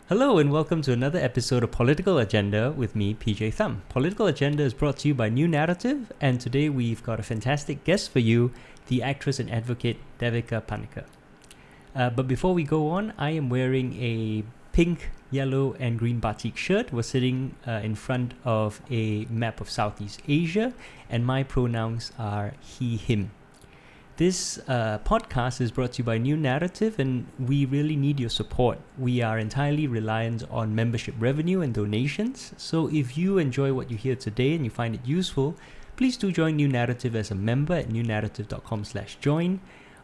Hello and welcome to another episode of Political Agenda with me, PJ Thum. Political Agenda is brought to you by New Narrative, and today we've got a fantastic guest for you, the actress and advocate Devika Panicker. But before we go on, I am wearing a pink, yellow and green batik shirt. We're sitting in front of a map of Southeast Asia, and my pronouns are he, him. This podcast is brought to you by New Narrative, and we really need your support. We are entirely reliant on membership revenue and donations. So if you enjoy what you hear today and you find it useful, please do join New Narrative as a member at newnarrative.com/join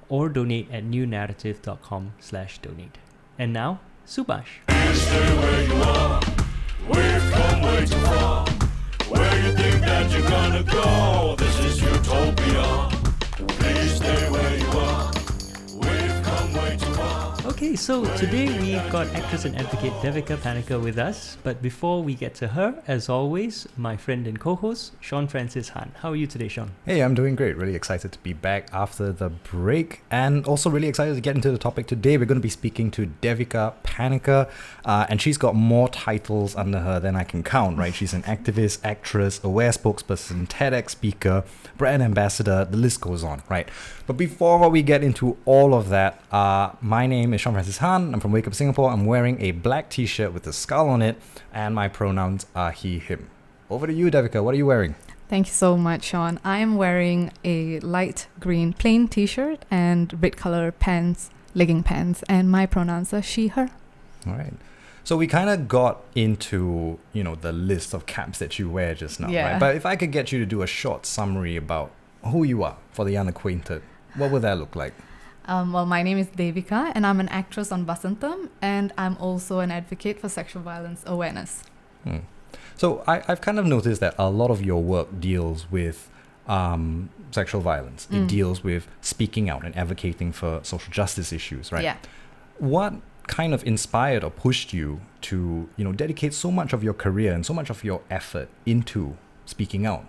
or donate at newnarrative.com/donate. And now, Subhash. Stay where you are. We've come way too far. Where you think that you're gonna go? This is utopia. Please stay where you are. We've come way too far. Okay, so today we've got actress and advocate Devika Panicker with us. But before we get to her, as always, my friend and co-host, Sean Francis Han. How are you today, Sean? Hey, I'm doing great. Really excited to be back after the break, and also really excited to get into the topic today. We're going to be speaking to Devika Panicker, and she's got more titles under her than I can count, right? She's an activist, actress, aware spokesperson, TEDx speaker, brand ambassador, the list goes on, right? But before we get into all of that, my name is Sean Francis Han. I'm from Wake Up Singapore. I'm wearing a black t-shirt with a skull on it, and my pronouns are he, him. Over to you, Devika. What are you wearing? Thank you so much, Sean. I am wearing a light green plain t-shirt and red color pants, legging pants, and my pronouns are she, her. All right. So we kind of got into, the list of caps that you wear just now, Yeah. right? But if I could get you to do a short summary about who you are for the unacquainted, what would that look like? Well, my name is Devika, and I'm an actress on Vasantham, and I'm also an advocate for sexual violence awareness. So I've kind of noticed that a lot of your work deals with sexual violence. It deals with speaking out and advocating for social justice issues, right? Yeah. What kind of inspired or pushed you to, dedicate so much of your career and so much of your effort into speaking out?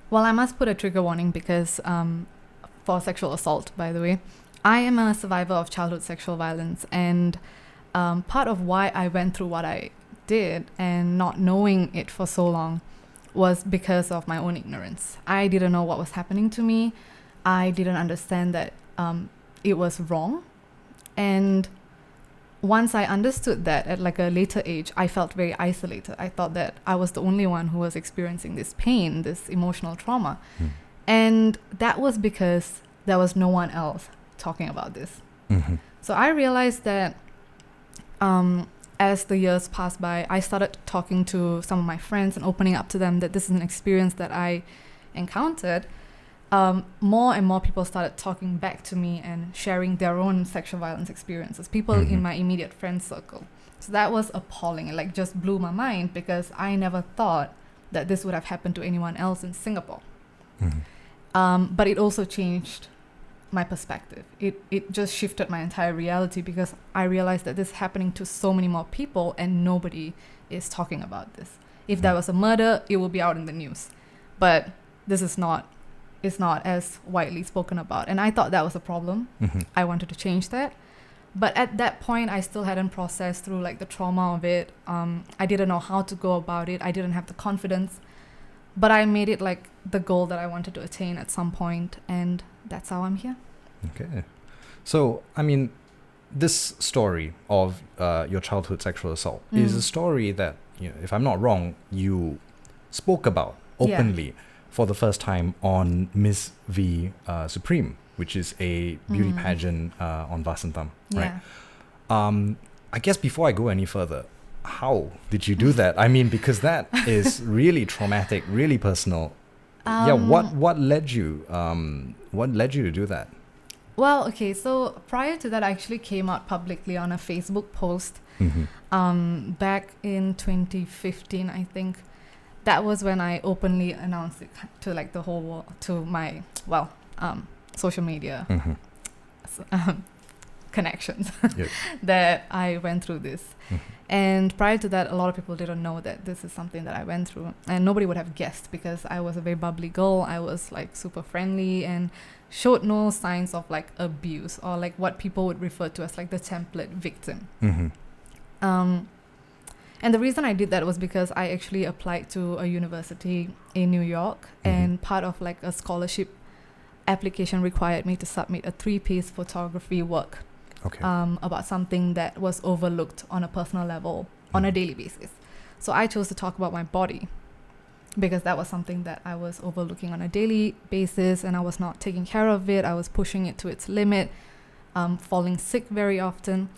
Well, I must put a trigger warning because for sexual assault, by the way, I am a survivor of childhood sexual violence, and part of why I went through what I did and not knowing it for so long was because of my own ignorance. I didn't know what was happening to me. I didn't understand that it was wrong. And once I understood that at like a later age, I felt very isolated. I thought that I was the only one who was experiencing this pain, this emotional trauma. And that was because there was no one else talking about this. Mm-hmm. So I realized that as the years passed by, I started talking to some of my friends and opening up to them that this is an experience that I encountered. More and more people started talking back to me and sharing their own sexual violence experiences, people in my immediate friend circle. So that was appalling. It just blew my mind because I never thought that this would have happened to anyone else in Singapore. But it also changed my perspective. It just shifted my entire reality because I realized that this is happening to so many more people and nobody is talking about this. If there was a murder, it will be out in the news. But this is not. It's not as widely spoken about. And I thought that was a problem. I wanted to change that. But at that point, I still hadn't processed through the trauma of it. I didn't know how to go about it. I didn't have the confidence. But I made it the goal that I wanted to attain at some point, and that's how I'm here. Okay. So, this story of your childhood sexual assault is a story that, if I'm not wrong, you spoke about openly for the first time on Miss V Supreme, which is a beauty pageant on Vasantham, right? I guess before I go any further, how did you do that? Because that is really traumatic, really personal. What led you? What led you to do that? Well, okay, so prior to that, I actually came out publicly on a Facebook post back in 2015, I think. That was when I openly announced it to the whole world, to my social media connections that I went through this. And prior to that, a lot of people didn't know that this is something that I went through, and nobody would have guessed because I was a very bubbly girl. I was super friendly and showed no signs of abuse or what people would refer to as the template victim. And the reason I did that was because I actually applied to a university in New York, and part of like a scholarship application required me to submit a 3-piece photography work about something that was overlooked on a personal level on a daily basis. So I chose to talk about my body because that was something that I was overlooking on a daily basis, and I was not taking care of it. I was pushing it to its limit, falling sick very often.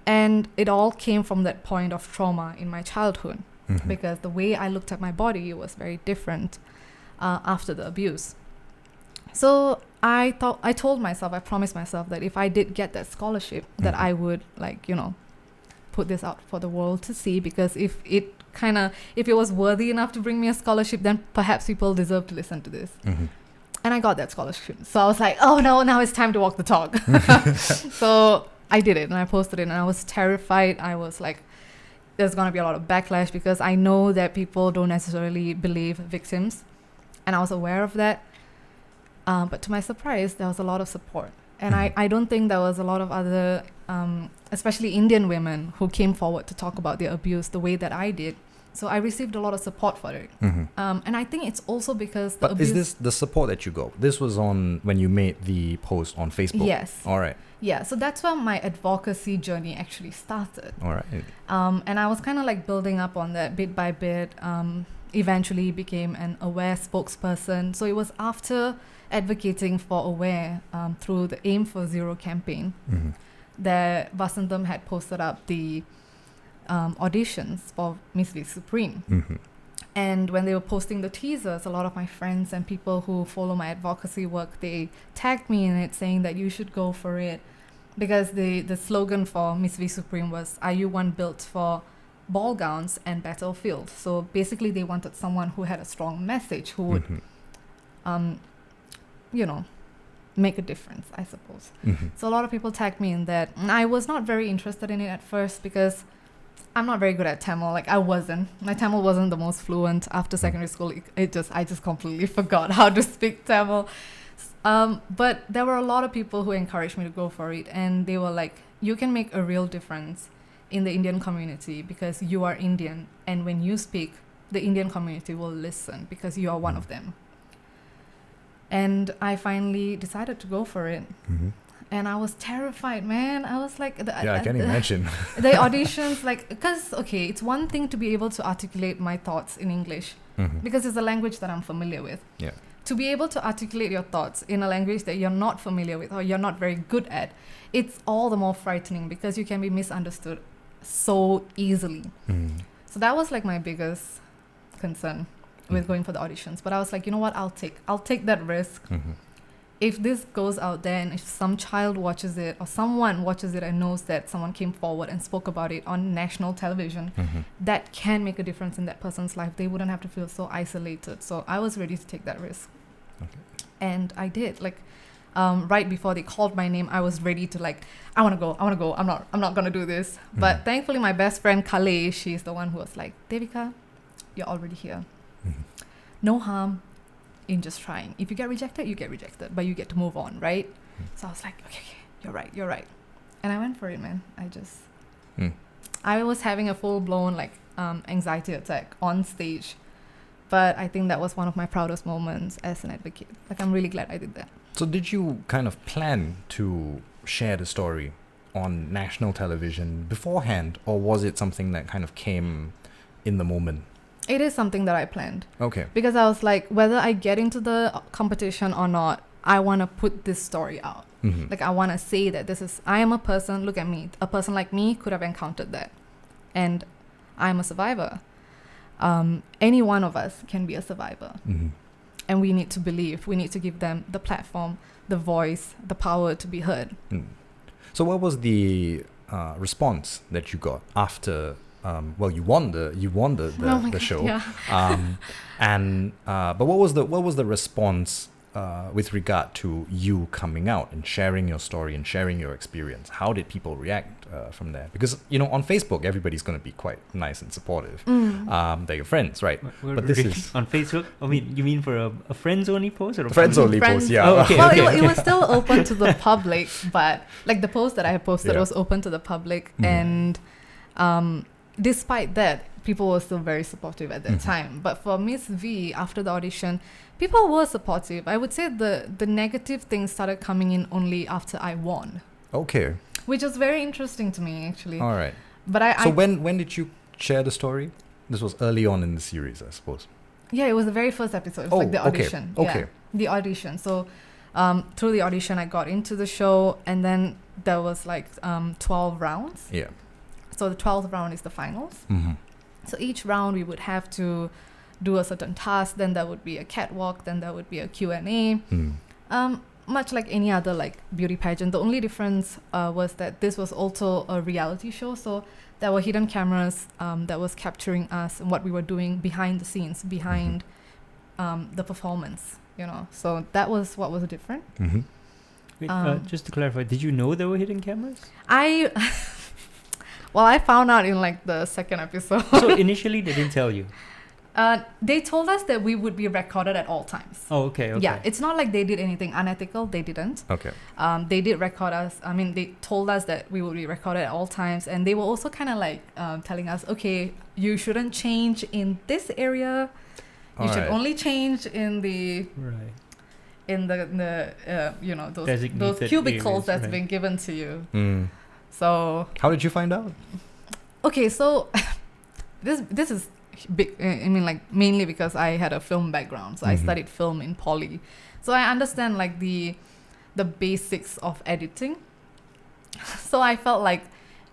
And it all came from that point of trauma in my childhood, because the way I looked at my body was very different after the abuse. So I told myself, I promised myself that if I did get that scholarship, that I would put this out for the world to see, because if it was worthy enough to bring me a scholarship, then perhaps people deserve to listen to this. And I got that scholarship. So I was like, oh no, now it's time to walk the talk. So I did it and I posted it, and I was terrified. I was like, there's going to be a lot of backlash because I know that people don't necessarily believe victims. And I was aware of that. But to my surprise, there was a lot of support. And I don't think there was a lot of other, especially Indian women, who came forward to talk about their abuse the way that I did. So I received a lot of support for it. And I think it's also because the abuse... Is this the support that you got? This was on when you made the post on Facebook? Yes. All right. Yeah, so that's where my advocacy journey actually started. All right. And I was kind of like building up on that bit by bit. Eventually became an AWARE spokesperson. So it was after advocating for AWARE through the Aim for Zero campaign that Vasantham had posted up the auditions for Miss V Supreme. And when they were posting the teasers, a lot of my friends and people who follow my advocacy work, they tagged me in it saying that you should go for it, because the slogan for Miss V Supreme was, "Are you one built for ball gowns and battlefield?" So basically they wanted someone who had a strong message, who would make a difference, I suppose. So a lot of people tagged me in that. And I was not very interested in it at first because I'm not very good at Tamil. Like, I wasn't. My Tamil wasn't the most fluent. After secondary school, I just completely forgot how to speak Tamil. But there were a lot of people who encouraged me to go for it. And they were like, you can make a real difference in the Indian community because you are Indian. And when you speak, the Indian community will listen because you are one of them. And I finally decided to go for it. And I was terrified, man. I was like... I can imagine. The auditions, because, okay, it's one thing to be able to articulate my thoughts in English, because it's a language that I'm familiar with. Yeah. To be able to articulate your thoughts in a language that you're not familiar with or you're not very good at, it's all the more frightening because you can be misunderstood so easily. So that was like my biggest concern with going for the auditions. But I was like, you know what, I'll take that risk. If this goes out there and if some child watches it or someone watches it and knows that someone came forward and spoke about it on national television, that can make a difference in that person's life. They wouldn't have to feel so isolated. So I was ready to take that risk. And I did. Right before they called my name, I was ready to I want to go. I'm not going to do this. But thankfully my best friend Kale, she's the one who was like, Devika, you're already here. No harm in just trying. If you get rejected, you get rejected, but you get to move on, right? So I was like, okay, you're right. And I went for it, man. I was having a full-blown anxiety attack on stage, but I think that was one of my proudest moments as an advocate. I'm really glad I did that. So did you kind of plan to share the story on national television beforehand, or was it something that kind of came in the moment? It is something that I planned. Okay. Because I was like, whether I get into the competition or not, I want to put this story out. I want to say that I am a person, look at me, a person like me could have encountered that. And I'm a survivor. Any one of us can be a survivor. And we need to believe, we need to give them the platform, the voice, the power to be heard. So what was the response that you got after... you won the show. Yeah. But what was the response with regard to you coming out and sharing your story and sharing your experience? How did people react from there? Because on Facebook everybody's going to be quite nice and supportive. They're your friends, right? But this is on Facebook. I mean, you mean for a friends only post or a friends only post? Yeah. Oh, okay, It was still open to the public, but the post that I had posted was open to the public, and Despite that, people were still very supportive at that time. But for Miss V, after the audition, people were supportive. I would say the negative things started coming in only after I won, Okay. which was very interesting to me, actually. All right. But So when did you share the story? This was early on in the series, I suppose. yeah, it was the very first episode. It was like the okay. audition. Okay. Yeah, the audition. So through the audition, I got into the show, and then there was like 12 rounds. Yeah. So the 12th round is the finals. Mm-hmm. So each round we would have to do a certain task. Then there would be a catwalk. Then there would be a Q&A. Much like any other like beauty pageant, the only difference was that this was also a reality show. So there were hidden cameras that was capturing us and what we were doing behind the scenes, behind the performance. You know, so that was what was different. Mm-hmm. Wait, just to clarify, did you know there were hidden cameras? Well, I found out in like the second episode. So initially they didn't tell you. They told us that we would be recorded at all times. Oh, okay. Yeah, it's not like they did anything unethical. They didn't. Okay. They did record us. I mean, they told us that we would be recorded at all times, and they were also kind of like telling us, okay, you shouldn't change in this area. You should only change in the you know, those Designated cubicles areas, that's right. been given to you. Mm. So How did you find out? okay, so this is big. I mean, like mainly because I had a film background, so I studied film in poly, so I understand like the basics of editing. So I felt like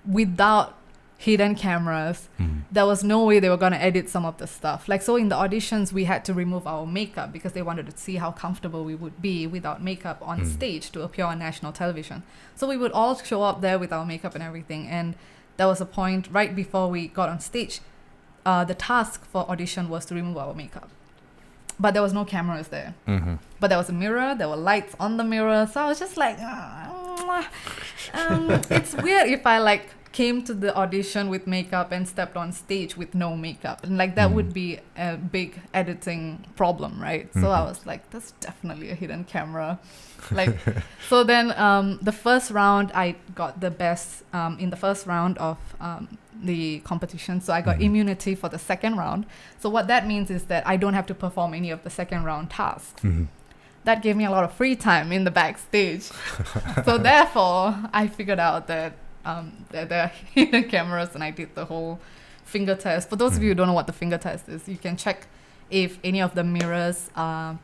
without hidden cameras, there was no way they were going to edit some of the stuff. Like, so in the auditions, we had to remove our makeup because they wanted to see how comfortable we would be without makeup on stage to appear on national television. So we would all show up there with our makeup and everything. And there was a point right before we got on stage, the task for audition was to remove our makeup. But there was no cameras there. But there was a mirror, there were lights on the mirror. So I was just like, it's weird if I like came to the audition with makeup and stepped on stage with no makeup, and like that would be a big editing problem, right? So I was like, that's definitely a hidden camera. Like, so then the first round I got the best in the first round of the competition, so I got immunity for the second round. So what that means is that I don't have to perform any of the second round tasks. That gave me a lot of free time in the backstage. So therefore I figured out that there are hidden cameras, and I did the whole finger test. For those of you who don't know what the finger test is, you can check if any of the mirrors are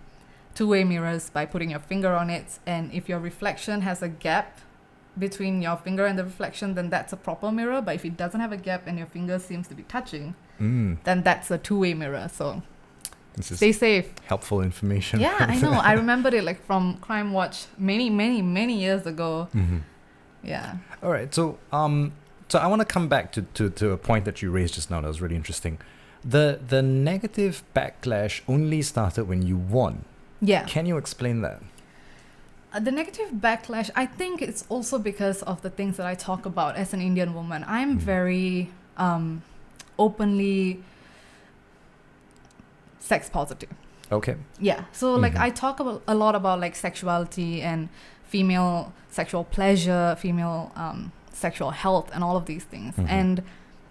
two-way mirrors by putting your finger on it, and if your reflection has a gap between your finger and the reflection, then that's a proper mirror. But if it doesn't have a gap and your finger seems to be touching, then that's a two-way mirror. So stay safe. Helpful information. Yeah, I know. I remembered it like from Crime Watch many years ago. Yeah. All right. So so I want to come back to a point that you raised just now that was really interesting. The negative backlash only started when you won. Yeah. Can you explain that? The negative backlash, I think it's also because of the things that I talk about as an Indian woman. I'm very openly sex positive. Okay. Yeah. So like I talk a lot about like sexuality and female sexual pleasure, female sexual health, and all of these things. And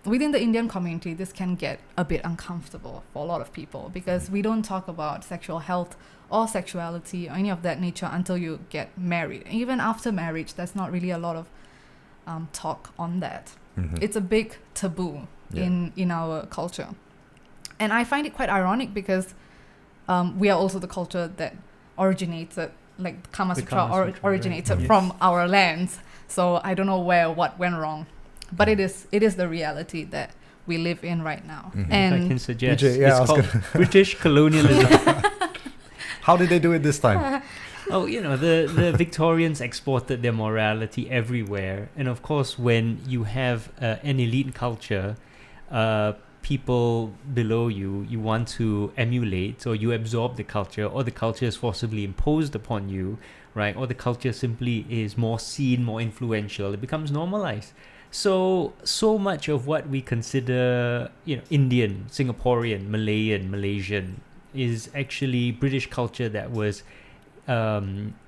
within the Indian community, this can get a bit uncomfortable for a lot of people because we don't talk about sexual health or sexuality or any of that nature until you get married. And even after marriage, there's not really a lot of talk on that. It's a big taboo in our culture. And I find it quite ironic because we are also the culture that originated, like Kama Sutra originated from our lands. So I don't know what went wrong. But it is the reality that we live in right now. And I can suggest PJ, yeah, it's called British colonialism. How did they do it this time? Oh, you know, the Victorians exported their morality everywhere. And of course, when you have an elite culture, people below you want to emulate, or you absorb the culture, or the culture is forcibly imposed upon you, right? Or the culture simply is more seen, more influential. It becomes normalized. So much of what we consider, you know, Indian, Singaporean, Malayan, Malaysian is actually British culture that was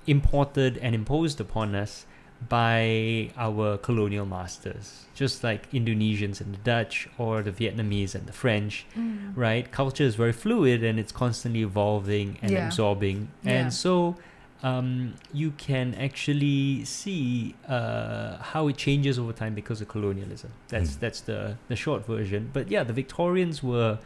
imported and imposed upon us by our colonial masters, just like Indonesians and the Dutch, or the Vietnamese and the French, right? Culture is very fluid and it's constantly evolving and absorbing. And so you can actually see how it changes over time because of colonialism. That's the short version. But yeah, the Victorians were,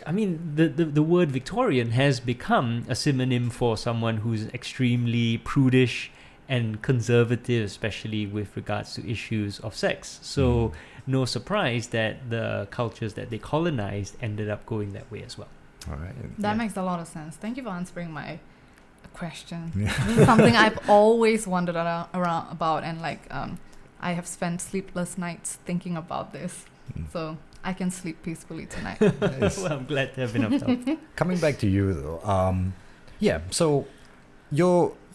I mean, the word Victorian has become a synonym for someone who's extremely prudish and conservative, especially with regards to issues of sex. So no surprise that the cultures that they colonized ended up going that way as well. All right. That makes a lot of sense. Thank you for answering my question. This is something I've always wondered around about, and like I have spent sleepless nights thinking about this. So I can sleep peacefully tonight. Nice. Well, I'm glad to have enough time. Coming back to you though, so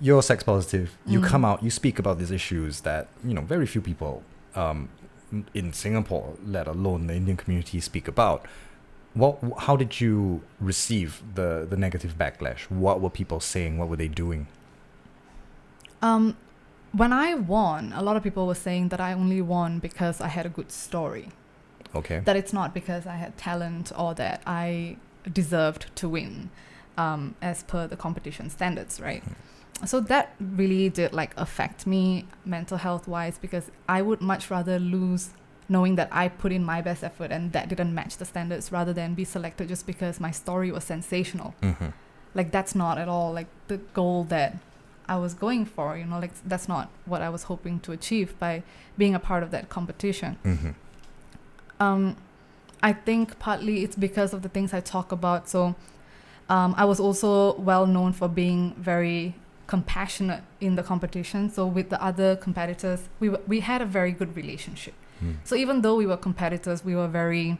you're sex positive. You come out, you speak about these issues that very few people in Singapore, let alone the Indian community, speak about. How did you receive the negative backlash? What were people saying? What were they doing? When I won, a lot of people were saying that I only won because I had a good story. Okay. That it's not because I had talent or that I deserved to win, as per the competition standards, right? So that really did affect me mental health wise, because I would much rather lose knowing that I put in my best effort and that didn't match the standards, rather than be selected just because my story was sensational. That's not at all the goal that I was going for, that's not what I was hoping to achieve by being a part of that competition. I think partly it's because of the things I talk about. So I was also well known for being very compassionate in the competition. So with the other competitors, we had a very good relationship. So even though we were competitors, we were very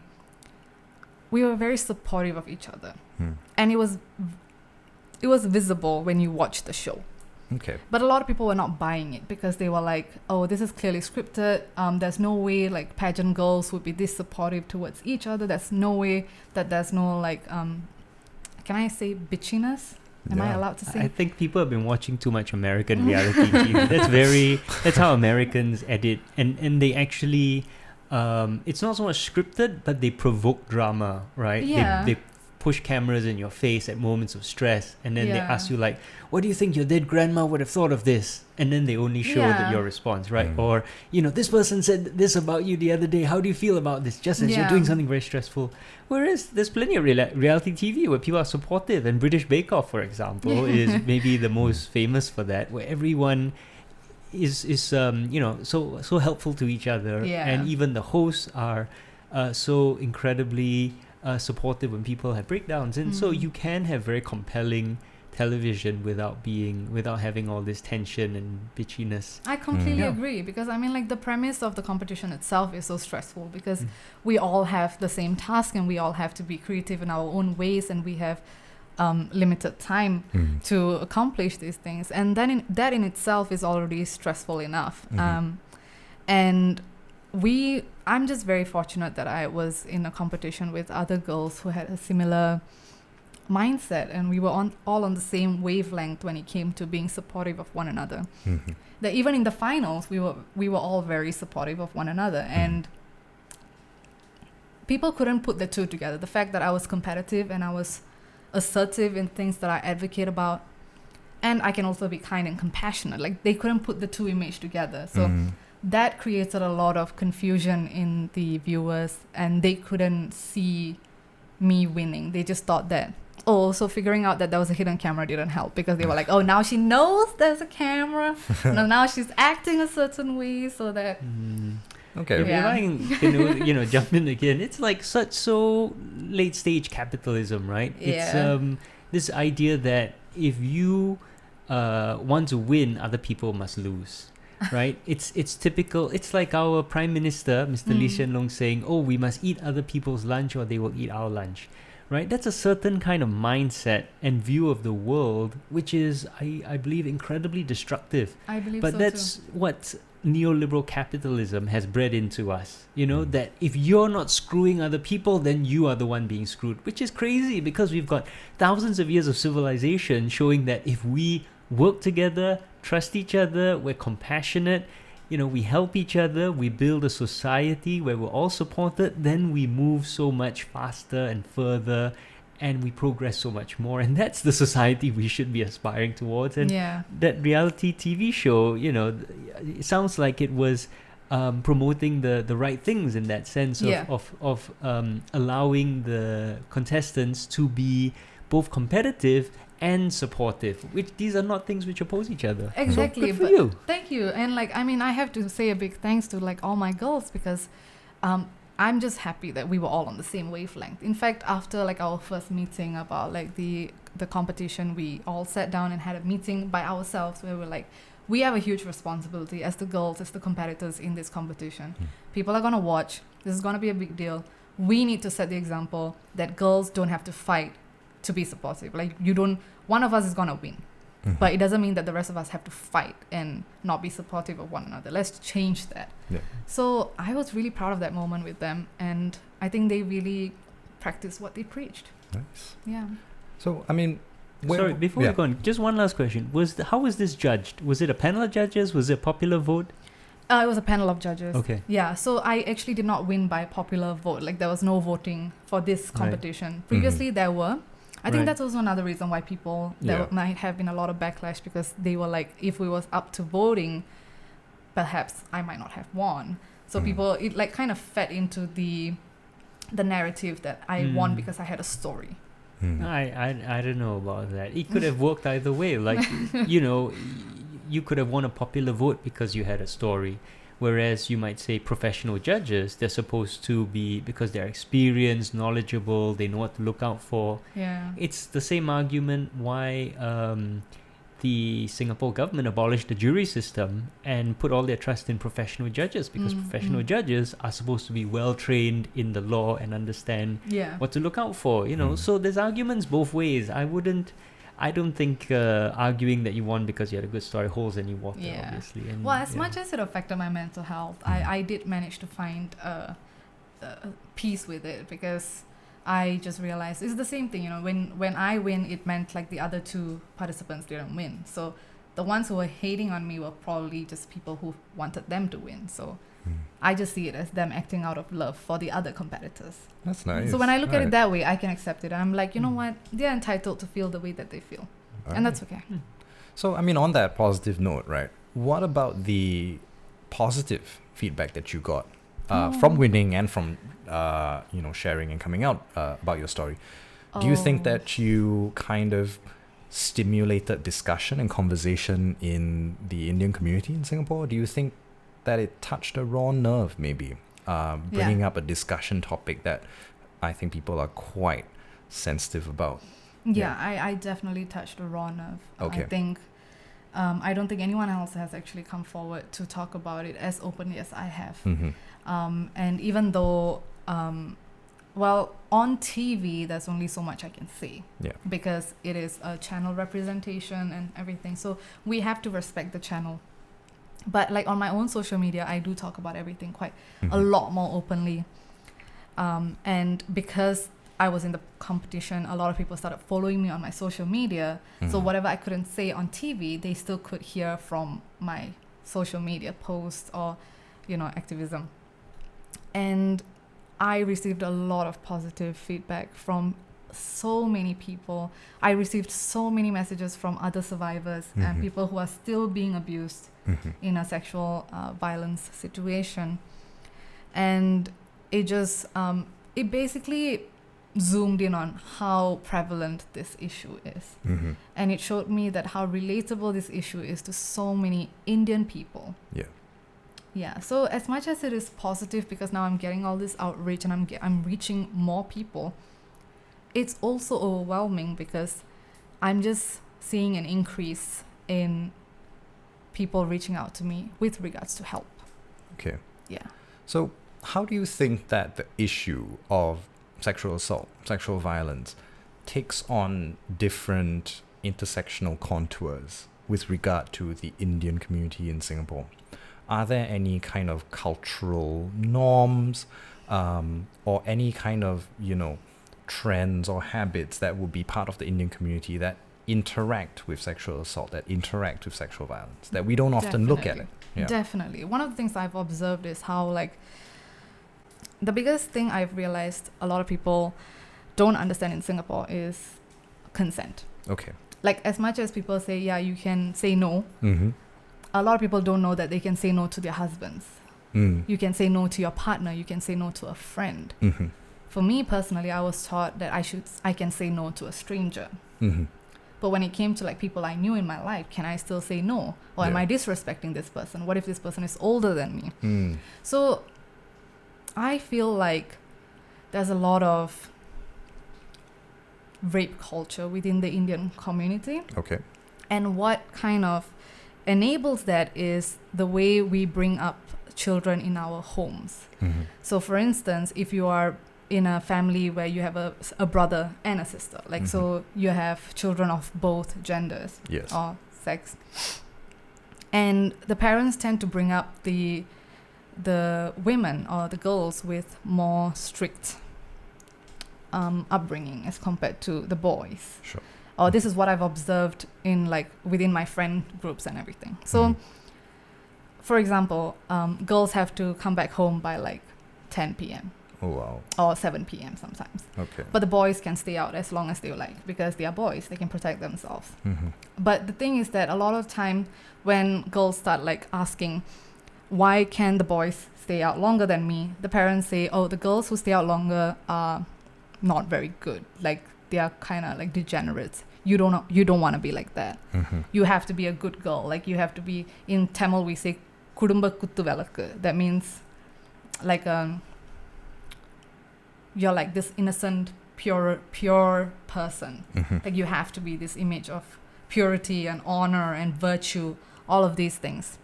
supportive of each other. And it was visible when you watch the show. Okay. But a lot of people were not buying it, because they were like, oh, this is clearly scripted. There's no way pageant girls would be this supportive towards each other. There's no way that there's no can I say bitchiness? Am I allowed to say? I think people have been watching too much American reality TV. That's how Americans edit, and they actually, it's not so much scripted, but they provoke drama, right? Yeah. They push cameras in your face at moments of stress, and then they ask you what do you think your dead grandma would have thought of this? And then they only show your response, right? Or this person said this about you the other day, how do you feel about this, just as you're doing something very stressful? Whereas there's plenty of reality TV where people are supportive, and British Bake Off, for example, is maybe the most famous for that, where everyone is so helpful to each other, and even the hosts are so incredibly supportive when people have breakdowns, and so you can have very compelling television without having all this tension and bitchiness. I completely agree, because I mean the premise of the competition itself is so stressful, because we all have the same task and we all have to be creative in our own ways, and we have limited time to accomplish these things, and then that in itself is already stressful enough. And I'm just very fortunate that I was in a competition with other girls who had a similar mindset, and we were all on the same wavelength when it came to being supportive of one another. That even in the finals, we were all very supportive of one another, and people couldn't put the two together. The fact that I was competitive and I was assertive in things that I advocate about, and I can also be kind and compassionate, they couldn't put the two images together. So that created a lot of confusion in the viewers, and they couldn't see me winning. They just thought that, so figuring out that there was a hidden camera didn't help, because they were like, oh, now she knows there's a camera. Now she's acting a certain way, so that... Okay. If I can, jump in again, it's so late stage capitalism, right? Yeah. It's this idea that if you want to win, other people must lose. Right? It's typical. It's like our Prime Minister, Mr. Lee Hsien Loong, saying, oh, we must eat other people's lunch or they will eat our lunch. Right? That's a certain kind of mindset and view of the world, which is, I believe, incredibly destructive. I believe but so that's too. what neoliberal capitalism has bred into us. That if you're not screwing other people, then you are the one being screwed, which is crazy, because we've got thousands of years of civilization showing that if we work together, trust each other, we're compassionate, we help each other, we build a society where we're all supported, then we move so much faster and further, and we progress so much more. And that's the society we should be aspiring towards. And that reality TV show, it sounds like it was promoting the right things in that sense of allowing the contestants to be both competitive and supportive, which these are not things which oppose each other. Exactly. So good for you. Thank you. And I have to say a big thanks to all my girls, because I'm just happy that we were all on the same wavelength. In fact, after our first meeting about the competition, we all sat down and had a meeting by ourselves where we're we have a huge responsibility as the girls, as the competitors in this competition. People are going to watch. This is going to be a big deal. We need to set the example that girls don't have to fight to be supportive. One of us is going to win. But it doesn't mean that the rest of us have to fight and not be supportive of one another. Let's change that. Yeah. So I was really proud of that moment with them. And I think they really practiced what they preached. Nice. Yeah. So, sorry, before we go on, just one last question. How was this judged? Was it a panel of judges? Was it a popular vote? It was a panel of judges. Okay. Yeah, so I actually did not win by popular vote. There was no voting for this competition. Right. Previously, there were. I think that's also another reason why there might have been a lot of backlash, because they were if we was up to voting, perhaps I might not have won. So people, it kind of fed into the narrative that I won because I had a story. I don't know about that. It could have worked either way. You could have won a popular vote because you had a story. Whereas you might say professional judges, they're supposed to be, because they're experienced, knowledgeable, they know what to look out for. Yeah. It's the same argument why the Singapore government abolished the jury system and put all their trust in professional judges, because professional judges are supposed to be well trained in the law and understand what to look out for. So there's arguments both ways. I don't think arguing that you won because you had a good story holds any water, obviously. And, as much as it affected my mental health, I did manage to find peace with it, because I just realized it's the same thing. When I win, it meant the other two participants didn't win. So the ones who were hating on me were probably just people who wanted them to win. So I just see it as them acting out of love for the other competitors. That's nice. So when I look at it that way, I can accept it. I'm you know what? They're entitled to feel the way that they feel. And that's okay. So, on that positive note, right, what about the positive feedback that you got from winning and from, sharing and coming out about your story? Do you think that you kind of stimulated discussion and conversation in the Indian community in Singapore? Do you think that it touched a raw nerve, maybe, bringing up a discussion topic that I think people are quite sensitive about? I definitely touched a raw nerve. Okay. I think I don't think anyone else has actually come forward to talk about it as openly as I have. And even though on TV there's only so much I can say, because it is a channel representation and everything, so we have to respect the channel. But on my own social media, I do talk about everything quite a lot more openly. And because I was in the competition, a lot of people started following me on my social media. So whatever I couldn't say on TV, they still could hear from my social media posts or, activism. And I received a lot of positive feedback from so many people. I received so many messages from other survivors and people who are still being abused in a sexual violence situation. And it just, it basically zoomed in on how prevalent this issue is. And it showed me that how relatable this issue is to so many Indian people. Yeah, so as much as it is positive, because now I'm getting all this outreach and I'm reaching more people, it's also overwhelming because I'm just seeing an increase in people reaching out to me with regards to help. Okay. Yeah. So how do you think that the issue of sexual assault, sexual violence, takes on different intersectional contours with regard to the Indian community in Singapore? Are there any kind of cultural norms or any kind of, trends or habits that would be part of the Indian community that interact with sexual assault, that interact with sexual violence, that we don't often look at it. Yeah. Definitely. One of the things I've observed is how, like, the biggest thing I've realized a lot of people don't understand in Singapore is consent. Okay. Like, as much as people say, yeah, you can say no, Mm-hmm. a lot of people don't know that they can say no to their husbands. You can say no to your partner. You can say no to a friend. Mm-hmm. For me personally, I was taught that I can say no to a stranger. Mm-hmm. But when it came to like people I knew in my life, can I still say no? Or am Yeah. I disrespecting this person? What if this person is older than me? Mm. So I feel like there's a lot of rape culture within the Indian community. Okay. And what kind of enables that is the way we bring up children in our homes. Mm-hmm. So for instance, if you are in a family where you have a brother and a sister, like so you have children of both genders Yes. or sex, and the parents tend to bring up the women or the girls with more strict upbringing as compared to the boys. Sure. Or this is what I've observed in like within my friend groups and everything. So for example, girls have to come back home by like 10 p.m. Oh, wow. or 7 p.m. sometimes. Okay. But the boys can stay out as long as they like because they are boys. They can protect themselves. Mm-hmm. But the thing is that a lot of time when girls start like asking, why can the boys stay out longer than me? The parents say, oh, the girls who stay out longer are not very good. Like they are kind of like degenerates. You don't want to be like that. Mm-hmm. You have to be a good girl. Like you have to be, in Tamil we say kudumba kuttu velakku. That means like you're like this innocent, pure person. Mm-hmm. Like you have to be this image of purity and honor and virtue, all of these things.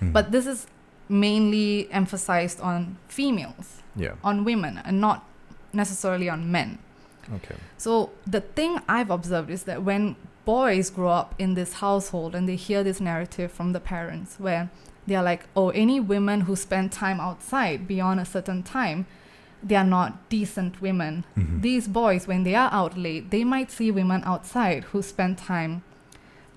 Mm-hmm. But this is mainly emphasized on females, Yeah. on women, and not necessarily on men. Okay. So the thing I've observed is that when boys grow up in this household and they hear this narrative from the parents where they are like, oh, any women who spend time outside beyond a certain time, they are not decent women. Mm-hmm. These boys, when they are out late, they might see women outside who spend time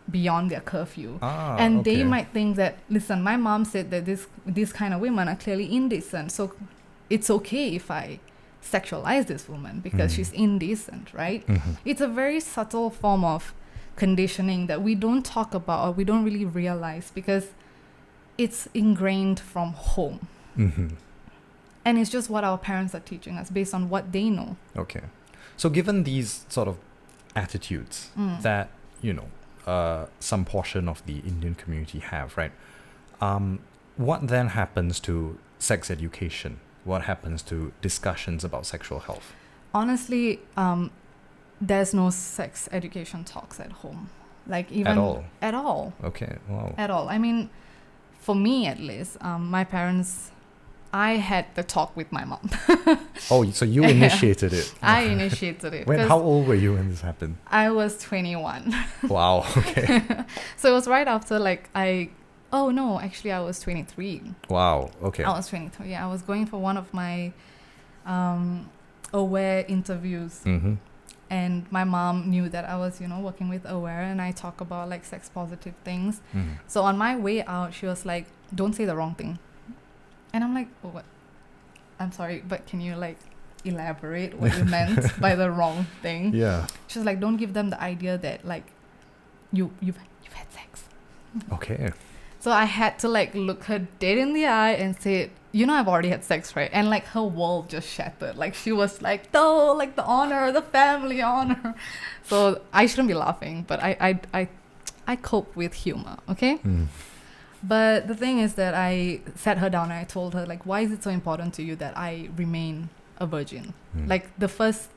beyond their curfew. And they might think that, listen, my mom said that these kind of women are clearly indecent, so it's okay if I sexualize this woman because she's indecent, right? Mm-hmm. It's a very subtle form of conditioning that we don't talk about or we don't really realize because it's ingrained from home. Mm-hmm. And it's just what our parents are teaching us based on what they know. Okay. So given these sort of attitudes that, some portion of the Indian community have, right? What then happens to sex education? What happens to discussions about sexual health? Honestly, there's no sex education talks at home. Like even At all? At all. Okay. Wow. At all. I mean, for me at least, my parents, I had the talk with my mom. Oh, so you initiated it. I initiated it. When? 'cause How old were you when this happened? I was 21. Wow. Okay. So it was right after oh no, actually I was 23. Wow. Okay. I was 23. Yeah, I was going for one of my Aware interviews. Mm-hmm. And my mom knew that I was, working with Aware, and I talk about like sex positive things. Mm-hmm. So on my way out, she was like, don't say the wrong thing. And I'm like, oh, what? I'm sorry, but can you like elaborate what you meant by the wrong thing? Yeah. She was like, don't give them the idea that like you've had sex. Okay. So I had to like look her dead in the eye and say, I've already had sex, right? And like her world just shattered. Like she was like, no, like the honor, the family honor. So I shouldn't be laughing, but I cope with humor, okay? Mm. But the thing is that I sat her down and I told her, like, why is it so important to you that I remain a virgin? Like the first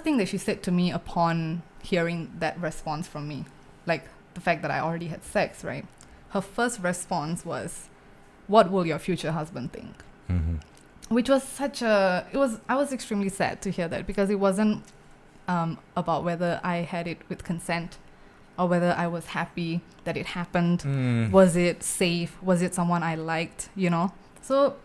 thing that she said to me upon hearing that response from me, like the fact that I already had sex, right? Her first response was, what will your future husband think? Mm-hmm. Which was I was extremely sad to hear that because it wasn't about whether I had it with consent or whether I was happy that it happened. Was it safe? Was it someone I liked? So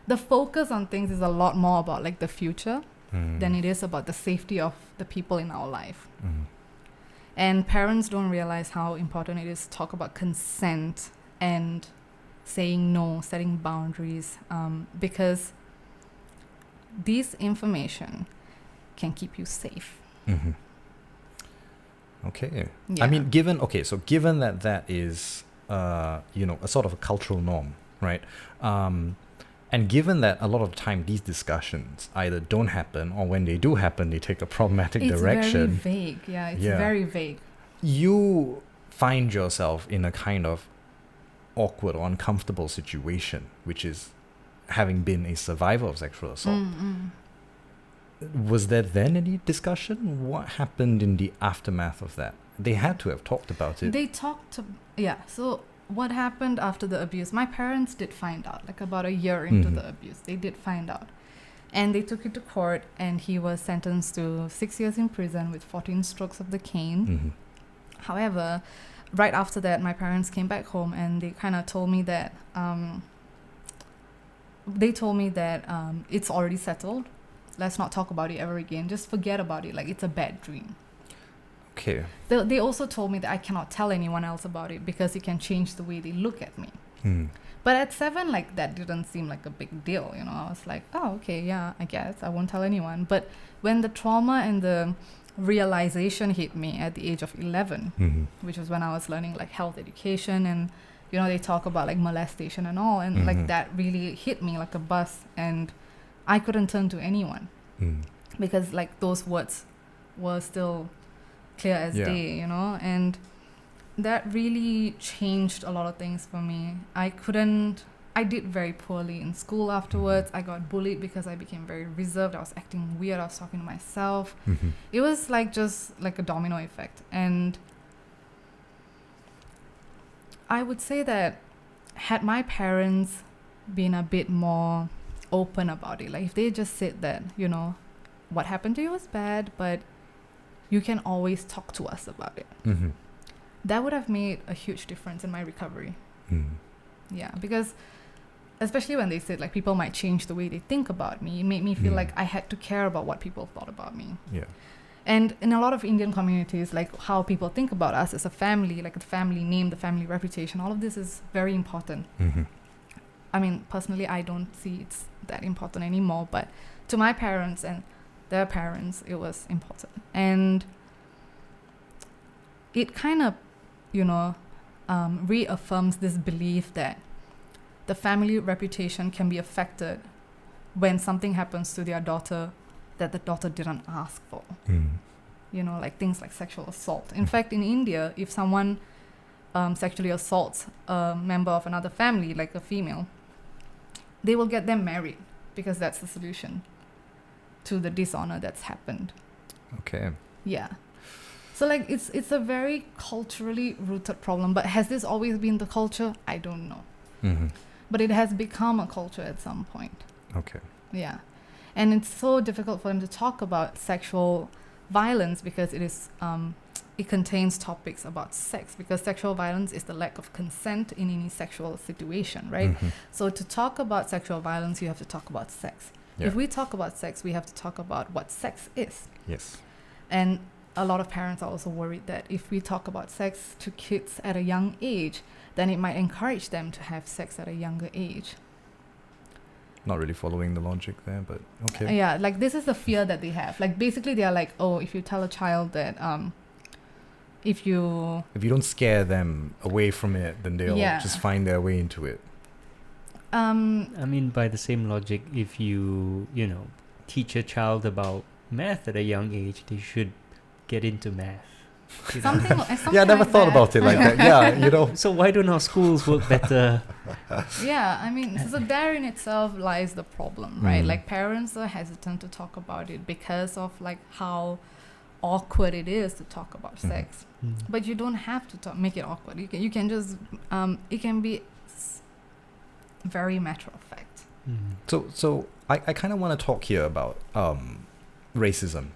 the focus on things is a lot more about like the future than it is about the safety of the people in our life. And parents don't realize how important it is to talk about consent and saying no, setting boundaries, because this information can keep you safe. Mm-hmm. Okay. Yeah. I mean, given that is, a sort of a cultural norm, right? And given that a lot of the time these discussions either don't happen, or when they do happen, they take a problematic direction. It's very vague. Yeah, it's very vague. You find yourself in a kind of awkward or uncomfortable situation, which is having been a survivor of sexual assault. Was there then any discussion? What happened in the aftermath of that? They had to have talked about it. They talked so what happened after the abuse, my parents did find out, like about a year into the abuse. They did find out. And they took it to court, and he was sentenced to 6 years in prison with 14 strokes of the cane. However, right after that, my parents came back home, and they kind of told me that it's already settled. Let's not talk about it ever again. Just forget about it. Like, it's a bad dream. Okay. They also told me that I cannot tell anyone else about it because it can change the way they look at me. But at 7, like, that didn't seem like a big deal, you know. I was like, oh, okay, yeah, I guess I won't tell anyone. But when the trauma and the realization hit me at the age of 11, which was when I was learning, like, health education, and, you know, they talk about, like, molestation and all, and, like, that really hit me like a bus, and I couldn't turn to anyone because, like, those words were still clear as day, you know, and that really changed a lot of things for me. I did very poorly in school afterwards. I got bullied because I became very reserved. I was acting weird. I was talking to myself. It was like just like a domino effect. And I would say that had my parents been a bit more open about it, like if they just said that, you know, what happened to you was bad, but you can always talk to us about it. That would have made a huge difference in my recovery. Yeah, because especially when they said, like, people might change the way they think about me, it made me feel like I had to care about what people thought about me. Yeah. And in a lot of Indian communities, like, how people think about us as a family, like the family name, the family reputation, all of this is very important. I mean, personally, I don't see it's that important anymore, but to my parents and their parents, it was important. And it kind of, you know, reaffirms this belief that the family reputation can be affected when something happens to their daughter that the daughter didn't ask for. You know, like things like sexual assault. In fact, in India, if someone sexually assaults a member of another family, like a female, they will get them married because that's the solution to the dishonor that's happened. Okay. Yeah. So, like, it's a very culturally rooted problem. But has this always been the culture? I don't know. But it has become a culture at some point. Okay. Yeah. And it's so difficult for them to talk about sexual violence because it contains topics about sex, because sexual violence is the lack of consent in any sexual situation, right? So to talk about sexual violence, you have to talk about sex. Yeah. If we talk about sex, we have to talk about what sex is. Yes. And a lot of parents are also worried that if we talk about sex to kids at a young age, then it might encourage them to have sex at a younger age. Not really following the logic there, but okay. Yeah, like this is the fear that they have. Like basically they are like, oh, if you tell a child that if you don't scare them away from it, then they'll just find their way into it. I mean, by the same logic, if you teach a child about math at a young age, they should get into math. Something I never thought about it like that. Yeah, So why don't our schools work better? Yeah, I mean, so there in itself lies the problem, right? Like parents are hesitant to talk about it because of like how awkward it is to talk about sex. But you don't have to make it awkward. You can just it can be very matter of fact. So I kind of want to talk here about racism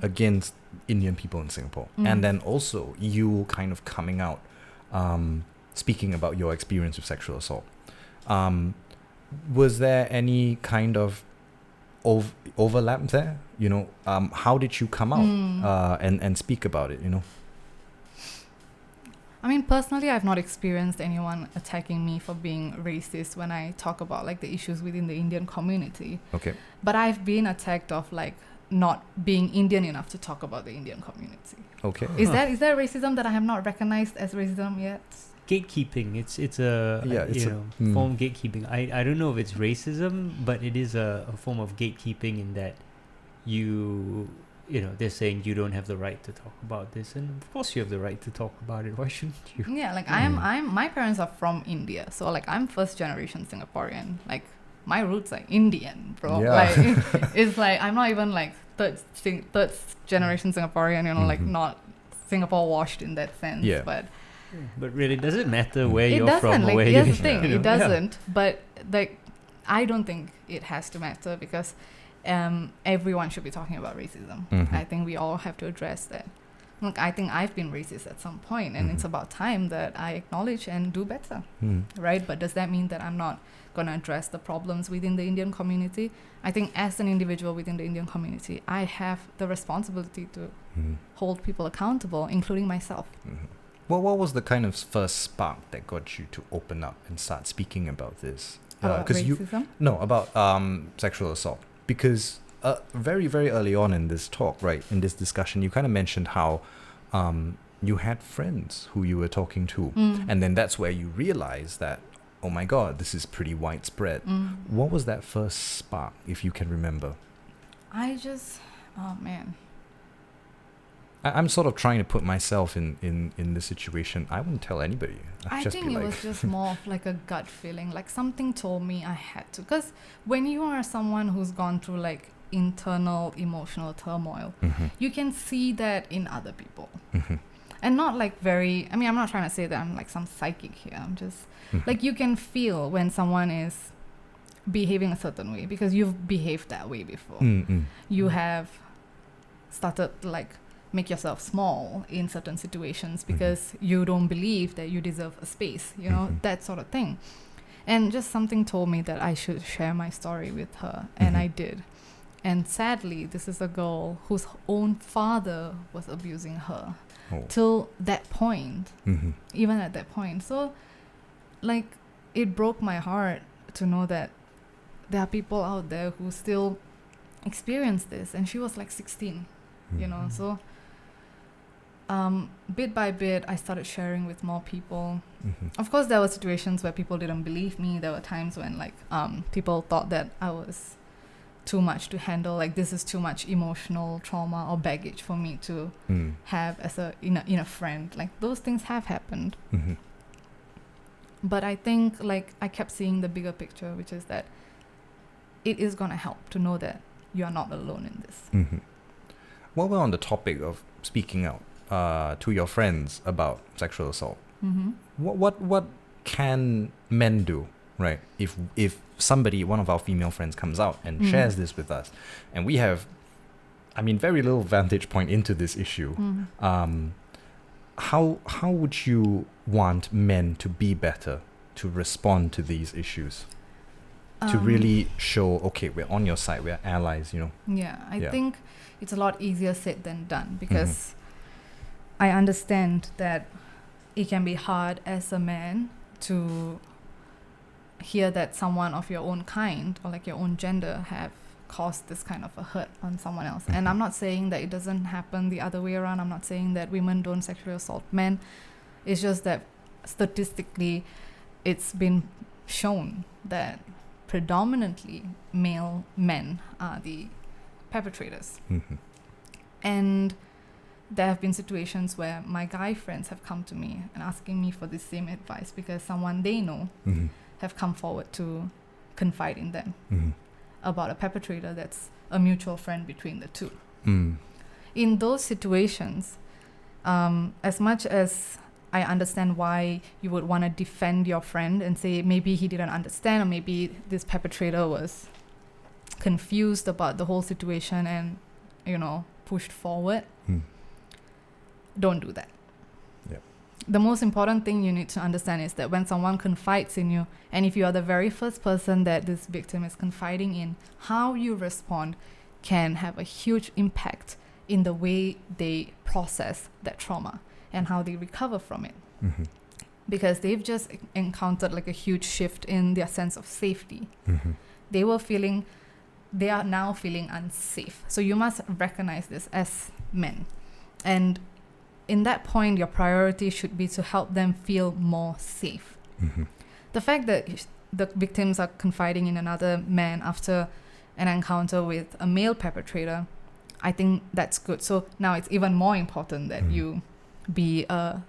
against Indian people in Singapore, and then also you kind of coming out, speaking about your experience with sexual assault. Was there any kind of overlap there? How did you come out and speak about it? I mean, personally, I've not experienced anyone attacking me for being racist when I talk about like the issues within the Indian community. Okay. But I've been attacked of like not being Indian enough to talk about the Indian community. Okay. Is that racism that I have not recognized as racism yet? Gatekeeping. It's a form of gatekeeping. I don't know if it's racism, but it is a form of gatekeeping in that they're saying you don't have the right to talk about this, and of course you have the right to talk about it. Why shouldn't you? Yeah, like my parents are from India, so like I'm first generation Singaporean. Like my roots are Indian, bro. Yeah. Like it's like I'm not even like third generation Singaporean. Like not Singapore washed in that sense. Yeah. But really, does it matter where you're doesn't, from or like, where here's you? the thing, it doesn't. But like, I don't think it has to matter because everyone should be talking about racism. I think we all have to address that. Look, I think I've been racist at some point, and it's about time that I acknowledge and do better, right? But does that mean that I'm not going to address the problems within the Indian community? I think as an individual within the Indian community, I have the responsibility to hold people accountable, including myself. Well, what was the kind of first spark that got you to open up and start speaking about this? About racism? About sexual assault. Because very, very early on in this talk, right, in this discussion, you kind of mentioned how you had friends who you were talking to. And then that's where you realized that, oh my God, this is pretty widespread. What was that first spark, if you can remember? I'm sort of trying to put myself in this situation. I wouldn't tell anybody. I think it was just more of like a gut feeling, like something told me I had to. Because when you are someone who's gone through like internal emotional turmoil, you can see that in other people. And not like I'm not trying to say that I'm like some psychic here. I'm just like, you can feel when someone is behaving a certain way because you've behaved that way before. You have started to like make yourself small in certain situations because you don't believe that you deserve a space, that sort of thing. And just something told me that I should share my story with her, and I did. And sadly, this is a girl whose own father was abusing her till that point, even at that point. So like, it broke my heart to know that there are people out there who still experience this, and she was like 16, so bit by bit I started sharing with more people. Of course there were situations where people didn't believe me. There were times when like people thought that I was too much to handle, like this is too much emotional trauma or baggage for me to have as in a friend. Like those things have happened. But I think like I kept seeing the bigger picture, which is that it is going to help to know that you are not alone in this. While we're on the topic of speaking out to your friends about sexual assault, what can men do, right? If somebody, one of our female friends, comes out and shares this with us, and we have, very little vantage point into this issue, how would you want men to be better to respond to these issues? To really show, okay, we're on your side, we're allies, I think it's a lot easier said than done, because I understand that it can be hard as a man to hear that someone of your own kind or like your own gender have caused this kind of a hurt on someone else. And I'm not saying that it doesn't happen the other way around. I'm not saying that women don't sexually assault men. It's just that statistically it's been shown that predominantly male men are the perpetrators. And there have been situations where my guy friends have come to me and asking me for the same advice because someone they know have come forward to confide in them about a perpetrator that's a mutual friend between the two. In those situations, as much as I understand why you would want to defend your friend and say maybe he didn't understand, or maybe this perpetrator was confused about the whole situation and, pushed forward, don't do that. The most important thing you need to understand is that when someone confides in you, and if you are the very first person that this victim is confiding in, how you respond can have a huge impact in the way they process that trauma. and how they recover from it. Mm-hmm. Because they've just encountered like a huge shift in their sense of safety. Mm-hmm. They are now feeling unsafe. So you must recognize this as men. And in that point, your priority should be to help them feel more safe. Mm-hmm. The fact that the victims are confiding in another man after an encounter with a male perpetrator, I think that's good. So now it's even more important that you be an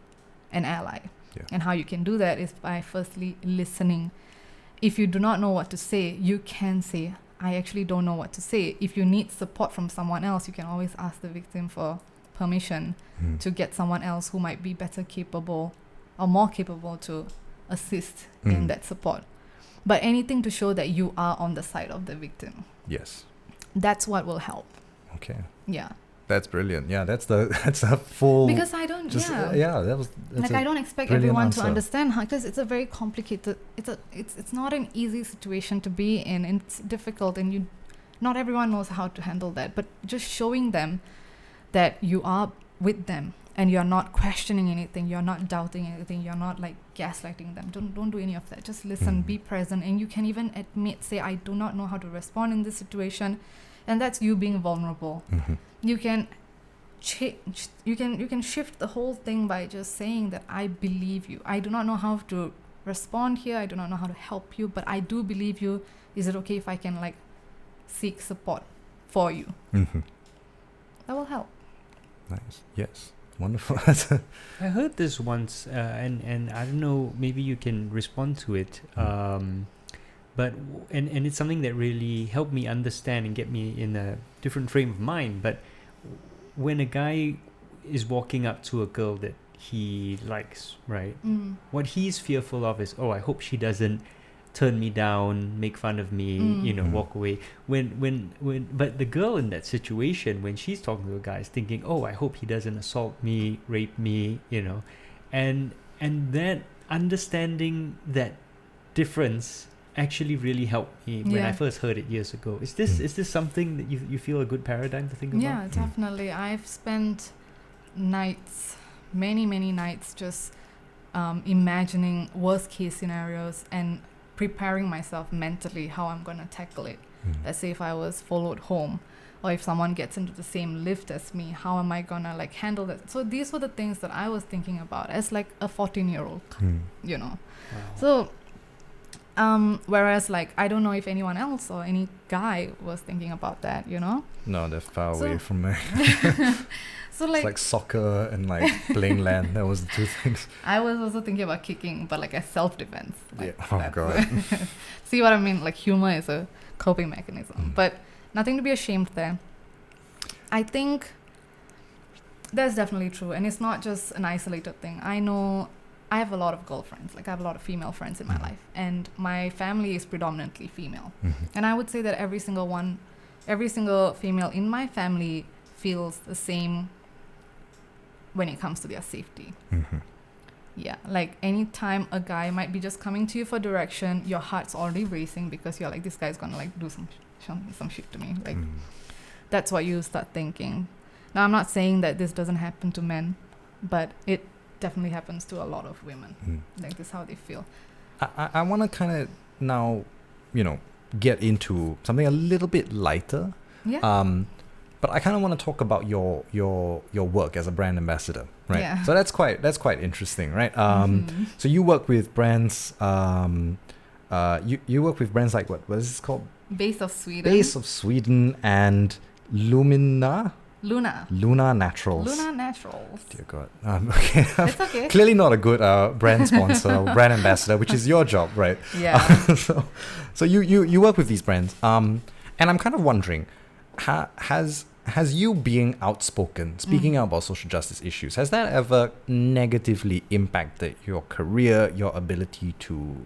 ally. Yeah. And how you can do that is by firstly listening. If you do not know what to say, you can say, I actually don't know what to say. If you need support from someone else, you can always ask the victim for permission to get someone else who might be better capable or more capable to assist in that support. But anything to show that you are on the side of the victim. Yes. That's what will help. Okay. Yeah. That's brilliant. Yeah, that's a full. Because I don't. That's Like I don't expect brilliant everyone answer. to understand how, because it's a very complicated. It's not an easy situation to be in, and it's difficult, and not everyone knows how to handle that. But just showing them that you are with them and you're not questioning anything, you're not doubting anything, you're not like gaslighting them. Don't do any of that. Just listen, be present, and you can even say, I do not know how to respond in this situation, and that's you being vulnerable. Mm-hmm. You can change. You can shift the whole thing by just saying that I believe you. I do not know how to respond here. I do not know how to help you, but I do believe you. Is it okay if I can like seek support for you? Mm-hmm. That will help. Nice. Yes. Wonderful. I heard this once, and I don't know, maybe you can respond to it. But it's something that really helped me understand and get me in a different frame of mind. But when a guy is walking up to a girl that he likes, right? What he's fearful of is, I hope she doesn't turn me down, make fun of me, walk away. But the girl in that situation, when she's talking to a guy, is thinking, I hope he doesn't assault me, rape me, and that understanding that difference actually really helped me when I first heard it years ago. Is this something that you feel a good paradigm to think about? Yeah, definitely. I've spent nights, many nights, just imagining worst case scenarios and preparing myself mentally how I'm going to tackle it. Let's say if I was followed home, or if someone gets into the same lift as me, how am I going to like handle that? So these were the things that I was thinking about as like a 14-year-old, Wow. So whereas like I don't know if anyone else or any guy was thinking about that, No, they're far away from me. So It's like soccer and like playing land. That was the two things. I was also thinking about kicking, but like as self-defense. Like Yeah. Oh God. See what I mean? Like humor is a coping mechanism, but nothing to be ashamed there. I think that's definitely true, and it's not just an isolated thing. I know I have a lot of girlfriends. Like I have a lot of female friends in my life, and my family is predominantly female. And I would say that every single female in my family feels the same when it comes to their safety. Yeah, like anytime a guy might be just coming to you for direction, your heart's already racing because you're like, this guy's gonna like do some shit to me. Like that's what you start thinking. Now I'm not saying that this doesn't happen to men, but it definitely happens to a lot of women. Like this is how they feel. I want to kind of now, get into something a little bit lighter. Yeah. But I kind of want to talk about your work as a brand ambassador, right? Yeah. So that's quite interesting, right? So you work with brands. You work with brands like what is this called? Base of Sweden. Base of Sweden and Luna Naturals. Luna Naturals. Dear God. Okay. It's okay. Clearly not a good brand sponsor, or brand ambassador, which is your job, right? Yeah. So you work with these brands, and I'm kind of wondering, has you being outspoken, speaking out about social justice issues, has that ever negatively impacted your career, your ability to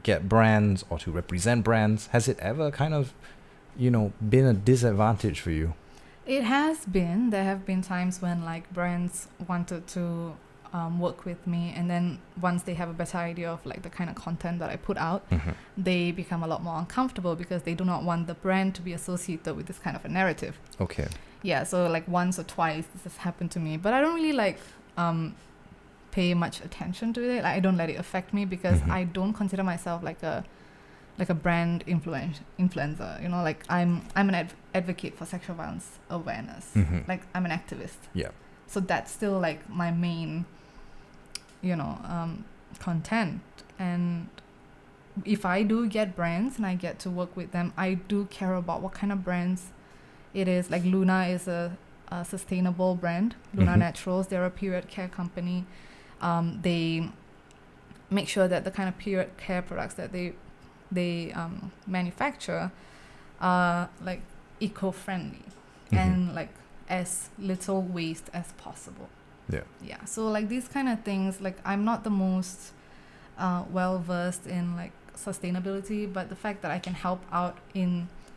get brands or to represent brands? Has it ever kind of been a disadvantage for you? It has been. There have been times when like brands wanted to work with me, and then once they have a better idea of like the kind of content that I put out, they become a lot more uncomfortable because they do not want the brand to be associated with this kind of a narrative. Okay. Yeah, so like once or twice this has happened to me, but I don't really like pay much attention to it. Like, I don't let it affect me because I don't consider myself like a brand influencer. You know, like I'm an advocate for sexual violence awareness. Like, I'm an activist. Yeah. So that's still like my main, content. And if I do get brands and I get to work with them, I do care about what kind of brands it is. Like, Luna is a sustainable brand. Luna Naturals, they're a period care company. They make sure that the kind of period care products that they manufacture are like eco-friendly and like as little waste as possible. Yeah. So like these kind of things, like I'm not the most well versed in like sustainability, but the fact that I can help out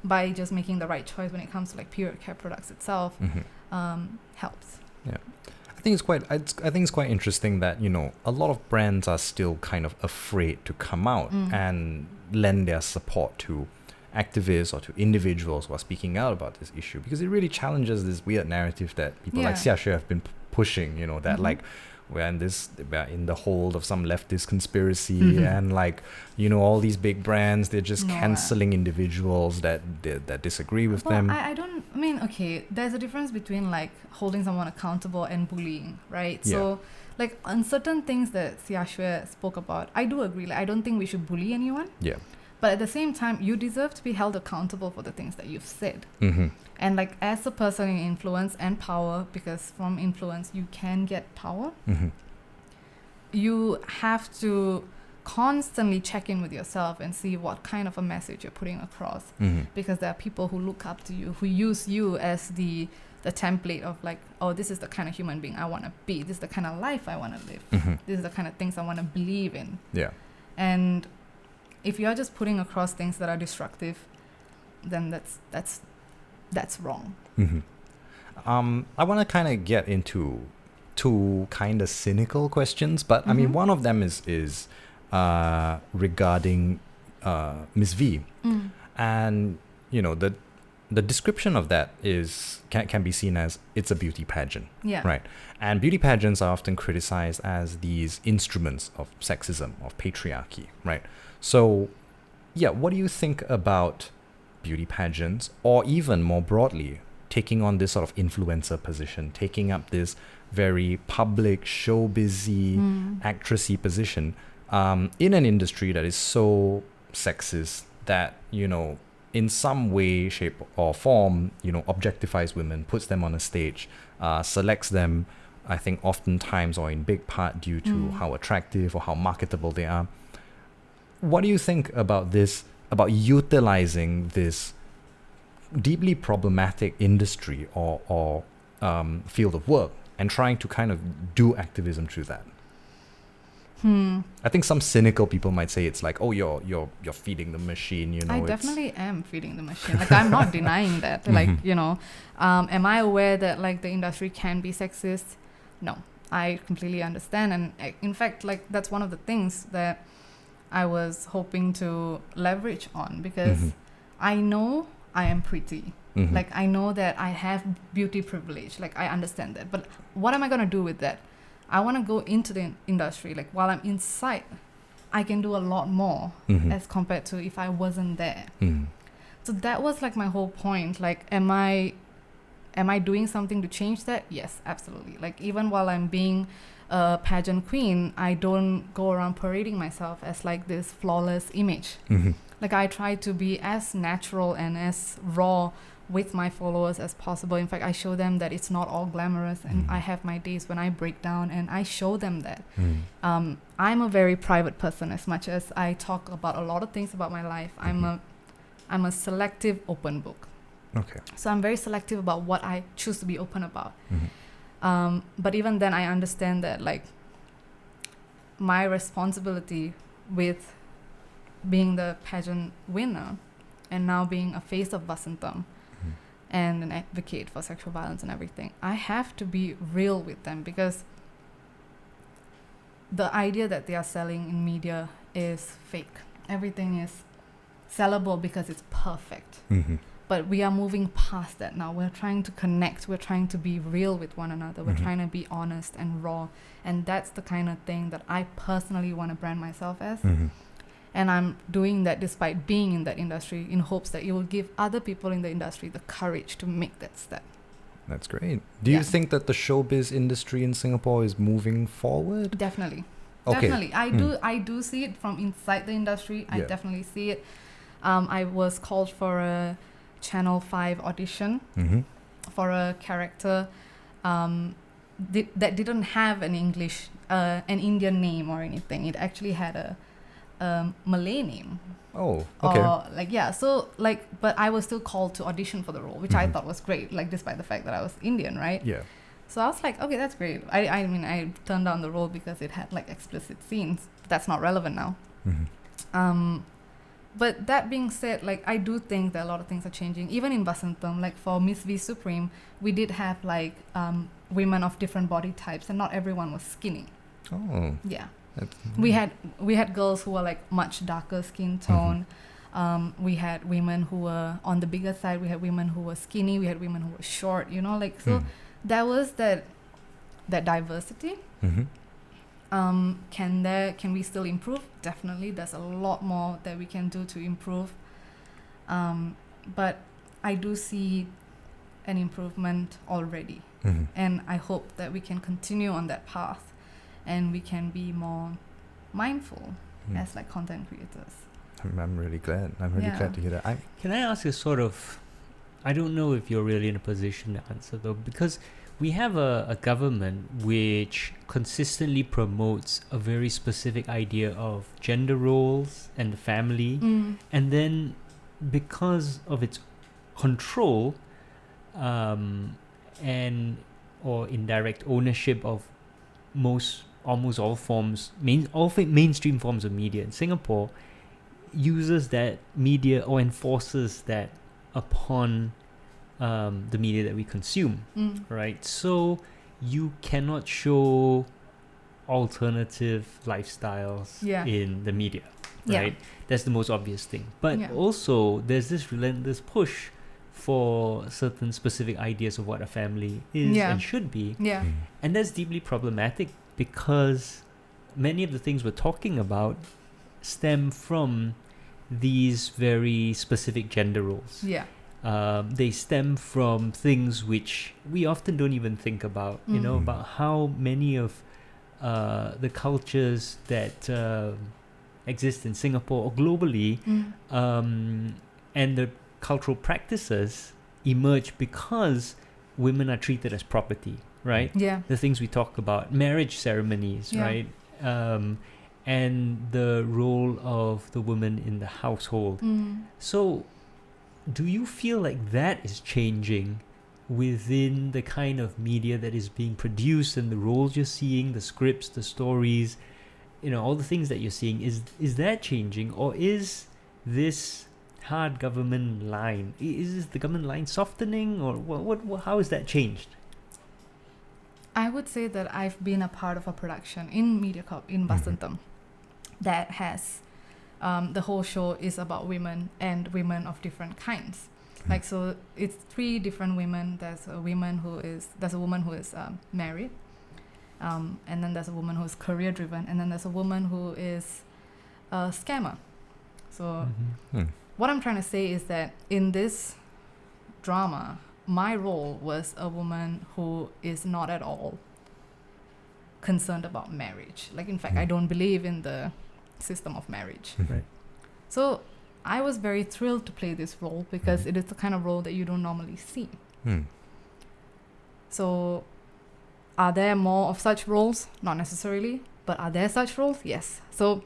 by just making the right choice when it comes to like period care products itself helps. Yeah. I think it's quite interesting that, a lot of brands are still kind of afraid to come out and lend their support to activists or to individuals who are speaking out about this issue, because it really challenges this weird narrative that people like Xia Xue have been pushing, that like we're in the hold of some leftist conspiracy and like, all these big brands, they're just canceling individuals that disagree with them. Okay, there's a difference between like holding someone accountable and bullying, right? So like on certain things that Xia Xue spoke about, I do agree. Like, I don't think we should bully anyone. Yeah. But at the same time, you deserve to be held accountable for the things that you've said. And like as a person in influence and power, because from influence you can get power, you have to constantly check in with yourself and see what kind of a message you're putting across. Because there are people who look up to you, who use you as the template of like, oh, this is the kind of human being I want to be. This is the kind of life I want to live. This is the kind of things I want to believe in. Yeah. And if you're just putting across things that are destructive, then that's wrong. I want to kind of get into two kind of cynical questions, but I mean, one of them is regarding Miss V, and the description of that can be seen as it's a beauty pageant, right? And beauty pageants are often criticized as these instruments of sexism, of patriarchy, right? So, what do you think about beauty pageants, or even more broadly, taking on this sort of influencer position, taking up this very public, show-busy, actressy position in an industry that is so sexist that, in some way, shape or form, objectifies women, puts them on a stage, selects them, I think oftentimes or in big part due to how attractive or how marketable they are. What do you think about this, about utilizing this deeply problematic industry or field of work and trying to kind of do activism through that? I think some cynical people might say it's like, oh, you're feeding the machine, I definitely am feeding the machine. Like, I'm not denying that. Like, am I aware that like the industry can be sexist? No, I completely understand. And in fact, like that's one of the things that I was hoping to leverage on, because I know I am pretty. Like, I know that I have beauty privilege. Like, I understand that. But what am I going to do with that? I want to go into the industry. Like, while I'm inside, I can do a lot more as compared to if I wasn't there. So that was like my whole point. Like, am I doing something to change that? Yes, absolutely. Like, even while I'm being a pageant queen, I don't go around parading myself as like this flawless image. Like, I try to be as natural and as raw with my followers as possible. In fact, I show them that it's not all glamorous, and I have my days when I break down, and I show them that. I'm a very private person. As much as I talk about a lot of things about my life, I'm a selective open book. Okay. So I'm very selective about what I choose to be open about. But even then, I understand that like my responsibility with being the pageant winner and now being a face of Vasantham and an advocate for sexual violence and everything, I have to be real with them, because the idea that they are selling in media is fake. Everything is sellable because it's perfect. But we are moving past that now. We're trying to connect. We're trying to be real with one another. We're trying to be honest and raw. And that's the kind of thing that I personally want to brand myself as. And I'm doing that despite being in that industry, in hopes that it will give other people in the industry the courage to make that step. That's great. Do you think that the showbiz industry in Singapore is moving forward? Definitely. Okay. Definitely. I do see it from inside the industry. I definitely see it. I was called for a Channel 5 audition for a character that didn't have an Indian name or anything. It actually had a Malay name. Oh, okay. But I was still called to audition for the role, which I thought was great, like despite the fact that I was Indian, right? Yeah. So I was like, okay, that's great. I mean, I turned down the role because it had like explicit scenes. That's not relevant now. But that being said, like, I do think that a lot of things are changing. Even in Vasantham, like for Miss V Supreme, we did have like women of different body types, and not everyone was skinny. Oh. Yeah. We had girls who were like much darker skin tone. We had women who were on the bigger side. We had women who were skinny. We had women who were short. You know, like so. There was that diversity. Can we still improve? Definitely. There's a lot more that we can do to improve. But I do see an improvement already. And I hope that we can continue on that path and we can be more mindful as like content creators. I'm really glad. I'm really glad to hear that. Can I ask a sort of, I don't know if you're really in a position to answer though, because we have a government which consistently promotes a very specific idea of gender roles and the family, and then because of its control and or indirect ownership of almost all forms, mainstream forms of media in Singapore, uses that media or enforces that upon the media that we consume, right? So you cannot show alternative lifestyles in the media, right? That's the most obvious thing. But also there's this relentless push for certain specific ideas of what a family is and should be. And that's deeply problematic because many of the things we're talking about stem from these very specific gender roles. They stem from things which we often don't even think about, you know, about how many of the cultures that exist in Singapore or globally and the cultural practices emerge because women are treated as property, right? The things we talk about, marriage ceremonies, right? And the role of the woman in the household. So do you feel like that is changing within the kind of media that is being produced and the roles you're seeing, the scripts, the stories, you know, all the things that you're seeing? Is that changing, or is this hard government line, is the government line softening, or what how is that changed? I would say that I've been a part of a production in MediaCorp in Vasantham that has the whole show is about women and women of different kinds. Like, so it's 3 different women. There's a woman who is married, and then there's a woman who is career driven, and then there's a woman who is a scammer. So what I'm trying to say is that in this drama, my role was a woman who is not at all concerned about marriage. Like, in fact, I don't believe in the system of marriage. Right. So I was very thrilled to play this role because it is the kind of role that you don't normally see. So are there more of such roles? Not necessarily. But are there such roles? Yes. So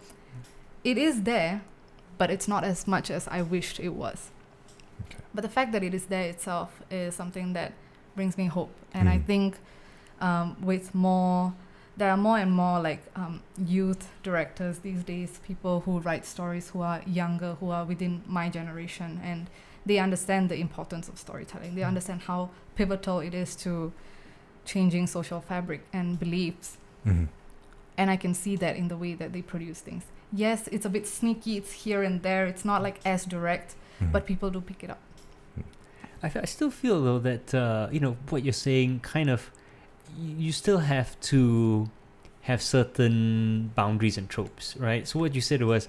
it is there, but it's not as much as I wished it was. But the fact that it is there itself is something that brings me hope. And I think there are more and more like youth directors these days, people who write stories who are younger, who are within my generation, and they understand the importance of storytelling. They understand how pivotal it is to changing social fabric and beliefs. And I can see that in the way that they produce things. Yes, it's a bit sneaky, it's here and there, it's not like as direct, but people do pick it up. I still feel though that what you're saying kind of you still have to have certain boundaries and tropes, right? So what you said was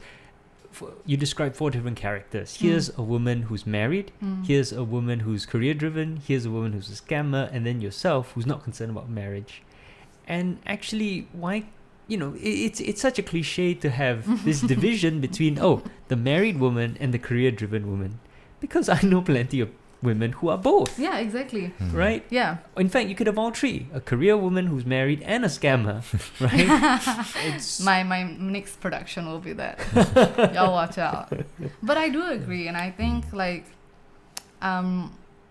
you described 4 different characters. Here's a woman who's married, here's a woman who's career driven, here's a woman who's a scammer, and then yourself who's not concerned about marriage. And actually, why it's such a cliche to have this division between the married woman and the career driven woman, because I know plenty of women who are both. Yeah, exactly. Right? Yeah. In fact, you could have all 3. A career woman who's married and a scammer. Right? It's My next production will be that. Y'all watch out. But I do agree, and I think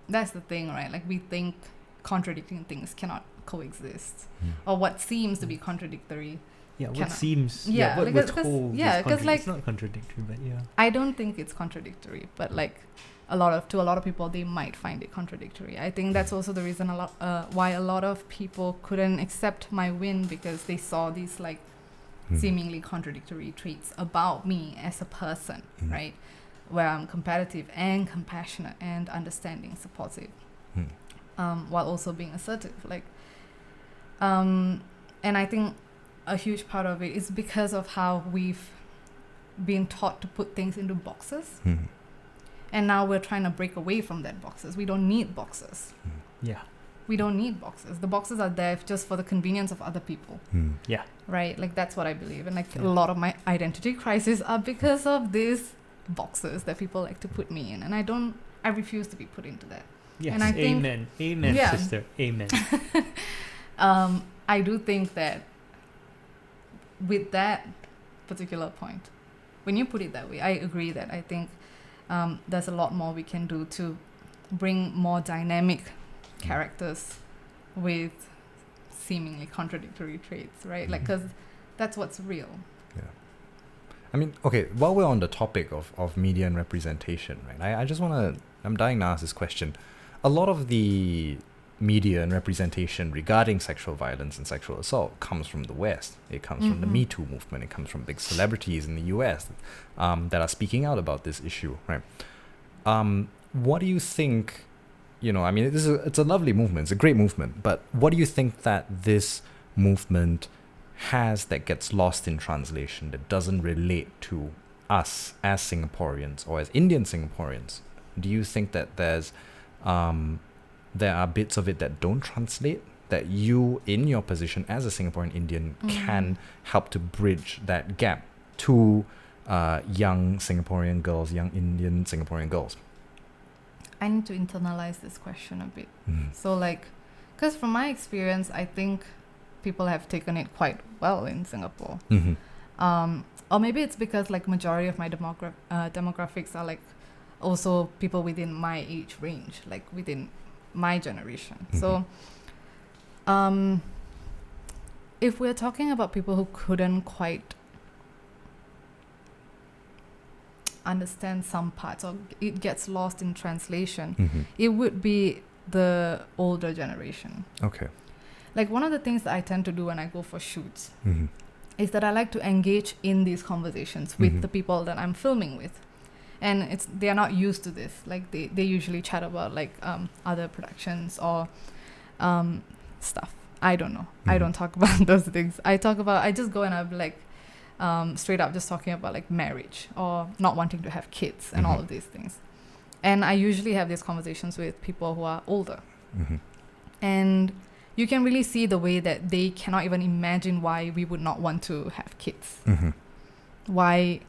that's the thing, right? Like, we think contradicting things cannot coexist, or what seems to be contradictory. What seems what we're told because it's not contradictory, but I don't think it's contradictory, but to a lot of people, they might find it contradictory. I think that's also the reason why a lot of people couldn't accept my win, because they saw these seemingly contradictory traits about me as a person, right? Where I'm competitive and compassionate and understanding, supportive, while also being assertive. And I think a huge part of it is because of how we've been taught to put things into boxes. And now we're trying to break away from that boxes. We don't need boxes. Yeah. We don't need boxes. The boxes are there just for the convenience of other people. Yeah. Right? That's what I believe. And a lot of my identity crises are because of these boxes that people like to put me in. And I refuse to be put into that. Yes. And I think, Amen, sister. Amen. I do think that with that particular point, when you put it that way, I agree that I think there's a lot more we can do to bring more dynamic characters with seemingly contradictory traits, right? Because that's what's real. Yeah. I mean, okay, while we're on the topic of media and representation, right? I just I'm dying to ask this question. A lot of the media and representation regarding sexual violence and sexual assault comes from the West. It comes from the Me Too movement. It comes from big celebrities in the US that are speaking out about this issue, right? What do you think, it's a lovely movement, it's a great movement, but what do you think that this movement has that gets lost in translation, that doesn't relate to us as Singaporeans or as Indian Singaporeans? Do you think that there are bits of it that don't translate, that you, in your position as a Singaporean Indian, can help to bridge that gap to young Singaporean girls, young Indian Singaporean girls? I need to internalize this question a bit. So because from my experience, I think people have taken it quite well in Singapore. Or maybe it's because majority of my demographics are also people within my age range, within my generation. So if we're talking about people who couldn't quite understand some parts, or it gets lost in translation, it would be the older generation. Okay. One of the things that I tend to do when I go for shoots is that I like to engage in these conversations with the people that I'm filming with. And they are not used to this. They usually chat about other productions or stuff. I don't know. I don't talk about those things. I just go and I'm straight up just talking about marriage or not wanting to have kids and all of these things. And I usually have these conversations with people who are older. And you can really see the way that they cannot even imagine why we would not want to have kids. Why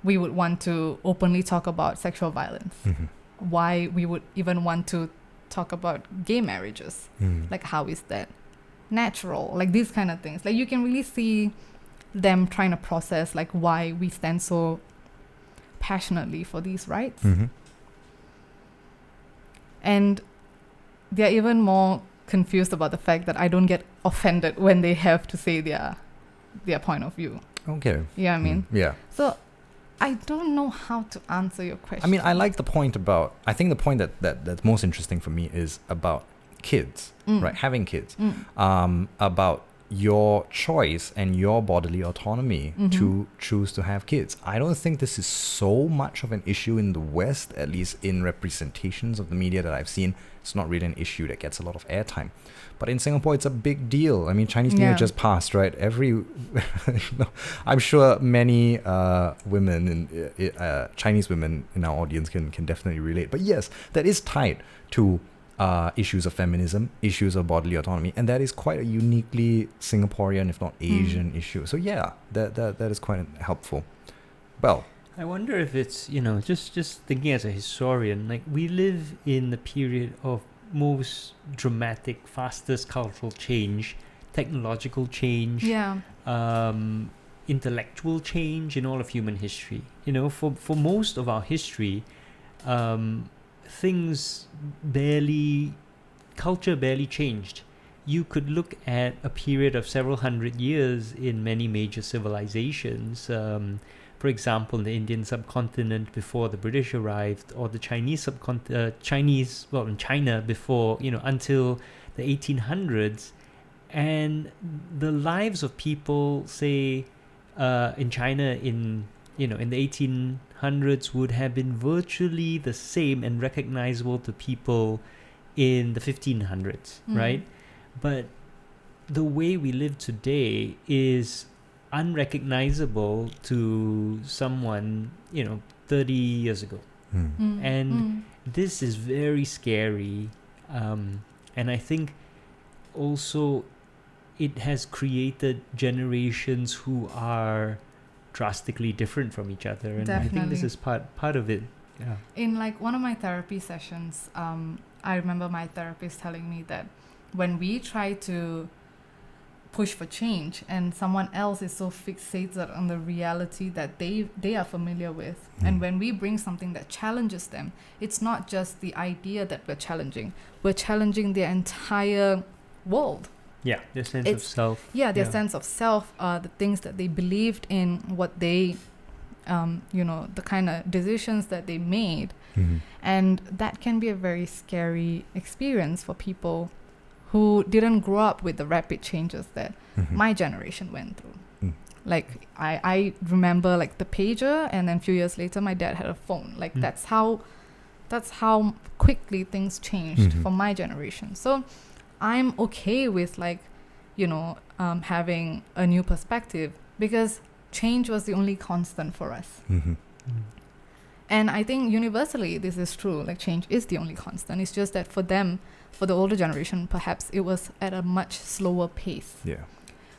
we would want to openly talk about sexual violence. Why we would even want to talk about gay marriages. How is that natural? These kind of things. You can really see them trying to process why we stand so passionately for these rights. And they're even more confused about the fact that I don't get offended when they have to say their point of view. Okay. Yeah, I mean. Yeah. So I don't know how to answer your question. I mean, I like the point about, I think the point that's most interesting for me is about kids, right? Having kids, about your choice and your bodily autonomy to choose to have kids. I don't think this is so much of an issue in the West, at least in representations of the media that I've seen. It's not really an issue that gets a lot of airtime. But in Singapore, it's a big deal. I mean, Chinese New Year just passed, right? I'm sure many women, Chinese women in our audience can definitely relate. But yes, that is tied to issues of feminism, issues of bodily autonomy, and that is quite a uniquely Singaporean, if not Asian, issue. So yeah, that is quite helpful. Well, I wonder if it's, just thinking as a historian, like we live in the period of most dramatic, fastest cultural change, technological change, intellectual change in all of human history. For most of our history, culture barely changed. You could look at a period of several hundred years in many major civilizations. For example, the Indian subcontinent before the British arrived, or the Chinese in China before, until the 1800s. And the lives of people, say, in China in the 1800s would have been virtually the same and recognizable to people in the 1500s, right? But the way we live today is unrecognizable to someone 30 years ago. And this is very scary, and I think also it has created generations who are drastically different from each other, and Definitely. I think this is part of it. In like one of my therapy sessions, I remember my therapist telling me that when we try to push for change and someone else is so fixated on the reality that they are familiar with, and when we bring something that challenges them, it's not just the idea that we're challenging their entire world. Their sense of self. Their sense of self, the things that they believed in, what they the kind of decisions that they made. And that can be a very scary experience for people who didn't grow up with the rapid changes that my generation went through. Like I remember like the pager, and then a few years later my dad had a phone. Like that's how quickly things changed for my generation. So I'm okay with having a new perspective, because change was the only constant for us. And I think universally this is true, like change is the only constant. It's just that for them, for the older generation, perhaps it was at a much slower pace.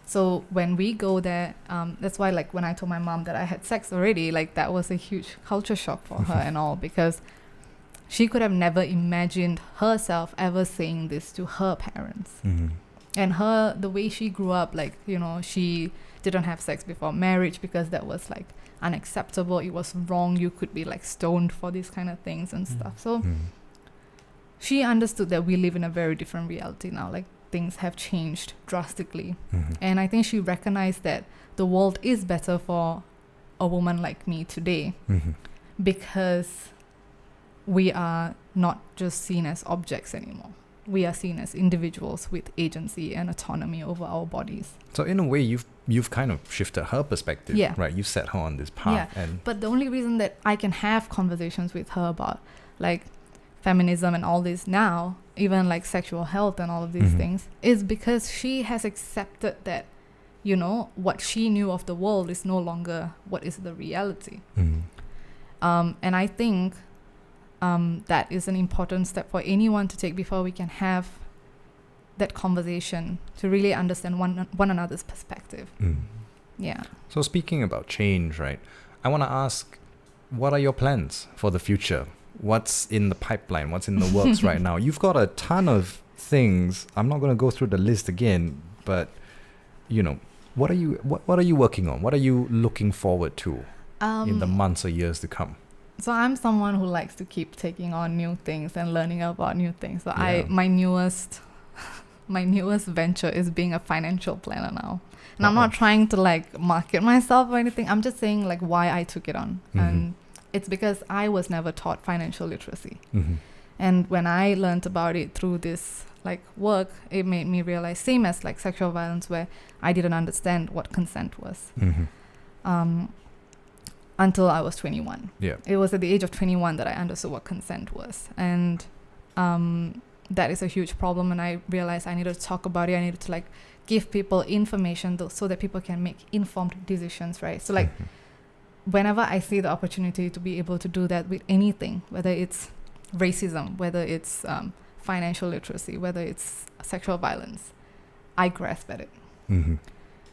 So when we go there, that's why like when I told my mom that I had sex already, like that was a huge culture shock for her and all, because she could have never imagined herself ever saying this to her parents. And the way she grew up, like, she didn't have sex before marriage because that was like unacceptable. It was wrong. You could be like stoned for these kind of things and stuff. So she understood that we live in a very different reality now. Like things have changed drastically. And I think she recognized that the world is better for a woman like me today, because we are not just seen as objects anymore. We are seen as individuals with agency and autonomy over our bodies. So in a way, you've kind of shifted her perspective, right? You've set her on this path. But the only reason that I can have conversations with her about like feminism and all this now, even like sexual health and all of these things, is because she has accepted that, what she knew of the world is no longer what is the reality. And I think that is an important step for anyone to take before we can have that conversation, to really understand one another's perspective. So speaking about change, right, I want to ask, what are your plans for the future? What's in the pipeline? What's in the works right now? You've got a ton of things. I'm not going to go through the list again, but what are you working on? What are you looking forward to in the months or years to come? So I'm someone who likes to keep taking on new things and learning about new things. So my newest venture is being a financial planner now. And I'm not trying to like market myself or anything. I'm just saying like why I took it on. And it's because I was never taught financial literacy. And when I learned about it through this like work, it made me realize, same as like sexual violence, where I didn't understand what consent was until I was 21. Yeah. It was at the age of 21 that I understood what consent was. And that is a huge problem. And I realized I needed to talk about it. I needed to like give people information so that people can make informed decisions, right? So like whenever I see the opportunity to be able to do that with anything, whether it's racism, whether it's financial literacy, whether it's sexual violence, I grasp at it.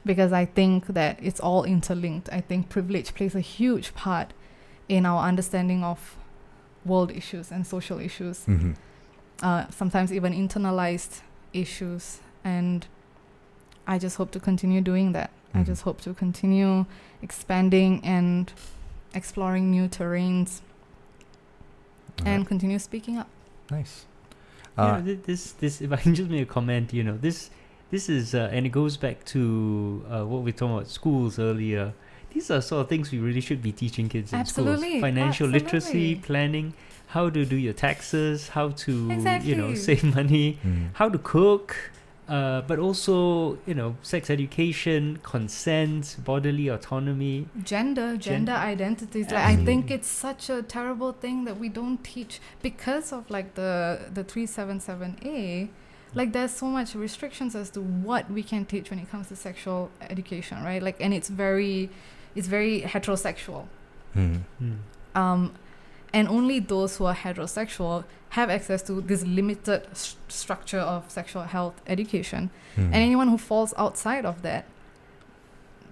Because I think that it's all interlinked. I think privilege plays a huge part in our understanding of world issues and social issues, sometimes even internalized issues. And I just hope to continue doing that. I just hope to continue expanding and exploring new terrains and continue speaking up. Nice. This if I can just make a comment, this is and it goes back to what we talked about schools earlier. These are sort of things we really should be teaching kids in schools. Financial literacy, planning, how to do your taxes, how to save money, how to cook, but also sex education, consent, bodily autonomy, gender identities. Like, I think it's such a terrible thing that we don't teach because of like the 377A. Like there's so much restrictions as to what we can teach when it comes to sexual education, right? Like, and it's very heterosexual. And only those who are heterosexual have access to this limited structure of sexual health education. And anyone who falls outside of that,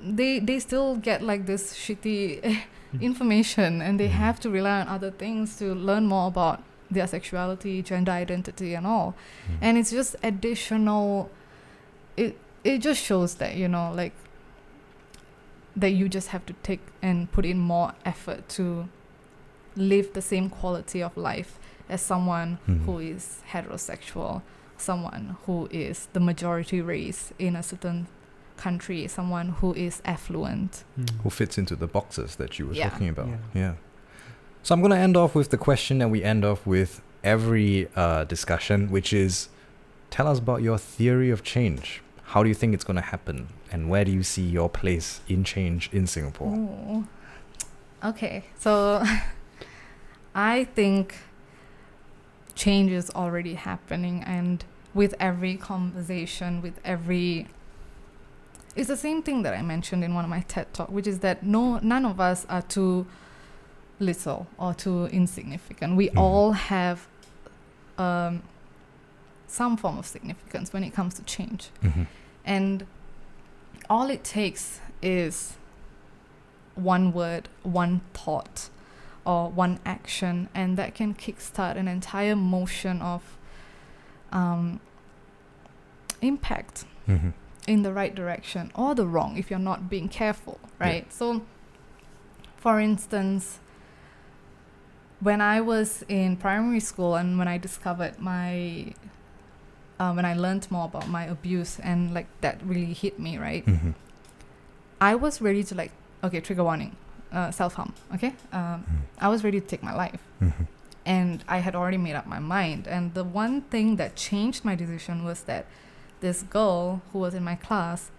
they still get like this shitty information, and they have to rely on other things to learn more about their sexuality, gender identity and all. And it's just additional, it just shows that, like that you just have to take and put in more effort to live the same quality of life as someone who is heterosexual, someone who is the majority race in a certain country, someone who is affluent, who fits into the boxes that you were talking about. So I'm going to end off with the question that we end off with every discussion, which is, tell us about your theory of change. How do you think it's going to happen, and where do you see your place in change in Singapore? Ooh. Okay, so I think change is already happening, and with every conversation, it's the same thing that I mentioned in one of my TED Talk, which is that none of us are too little or too insignificant. We all have some form of significance when it comes to change. And all it takes is one word, one thought, or one action, and that can kickstart an entire motion of impact in the right direction or the wrong if you're not being careful, right? So, for instance, when I was in primary school and when I discovered when I learned more about my abuse, and like that really hit me, right? I was ready to okay, trigger warning, self-harm, okay? I was ready to take my life. And I had already made up my mind. And the one thing that changed my decision was that this girl who was in my class,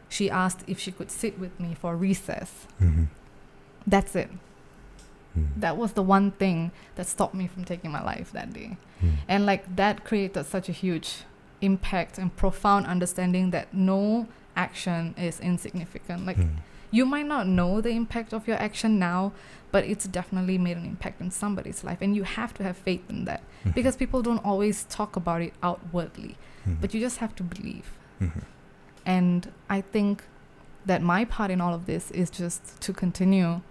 she asked if she could sit with me for recess. That's it. That was the one thing that stopped me from taking my life that day. And like that created such a huge impact and profound understanding that no action is insignificant. Like you might not know the impact of your action now, but it's definitely made an impact in somebody's life, and you have to have faith in that because people don't always talk about it outwardly, but you just have to believe. And I think that my part in all of this is just to continue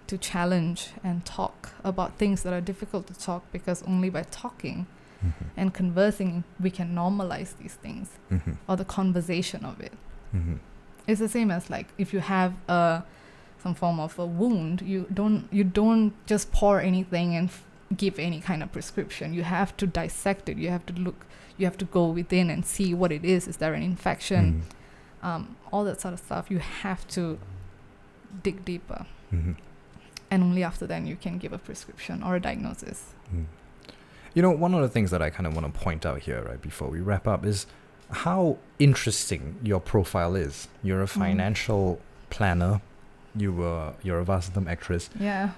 to challenge and talk about things that are difficult to talk, because only by talking and conversing we can normalize these things, or the conversation of it. It's the same as like if you have some form of a wound, you don't just pour anything and give any kind of prescription. You have to dissect it. You have to look. You have to go within and see what it is. Is there an infection? All that sort of stuff. You have to dig deeper. And only after then you can give a prescription or a diagnosis. One of the things that I kind of want to point out here, right, before we wrap up, is how interesting your profile is. You're a financial planner. You're a Vasantham actress. Yeah.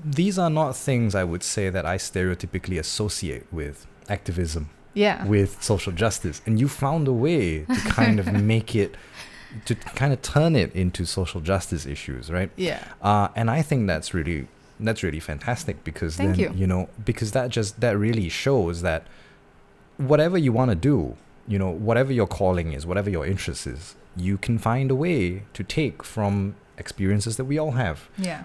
These are not things I would say that I stereotypically associate with activism, Yeah. with social justice. And you found a way to kind of make it, to kind of turn it into social justice issues, right? Yeah. And I think that's really fantastic, because Thank then, you. because that really shows that whatever you want to do, whatever your calling is, whatever your interest is, you can find a way to take from experiences that we all have, Yeah.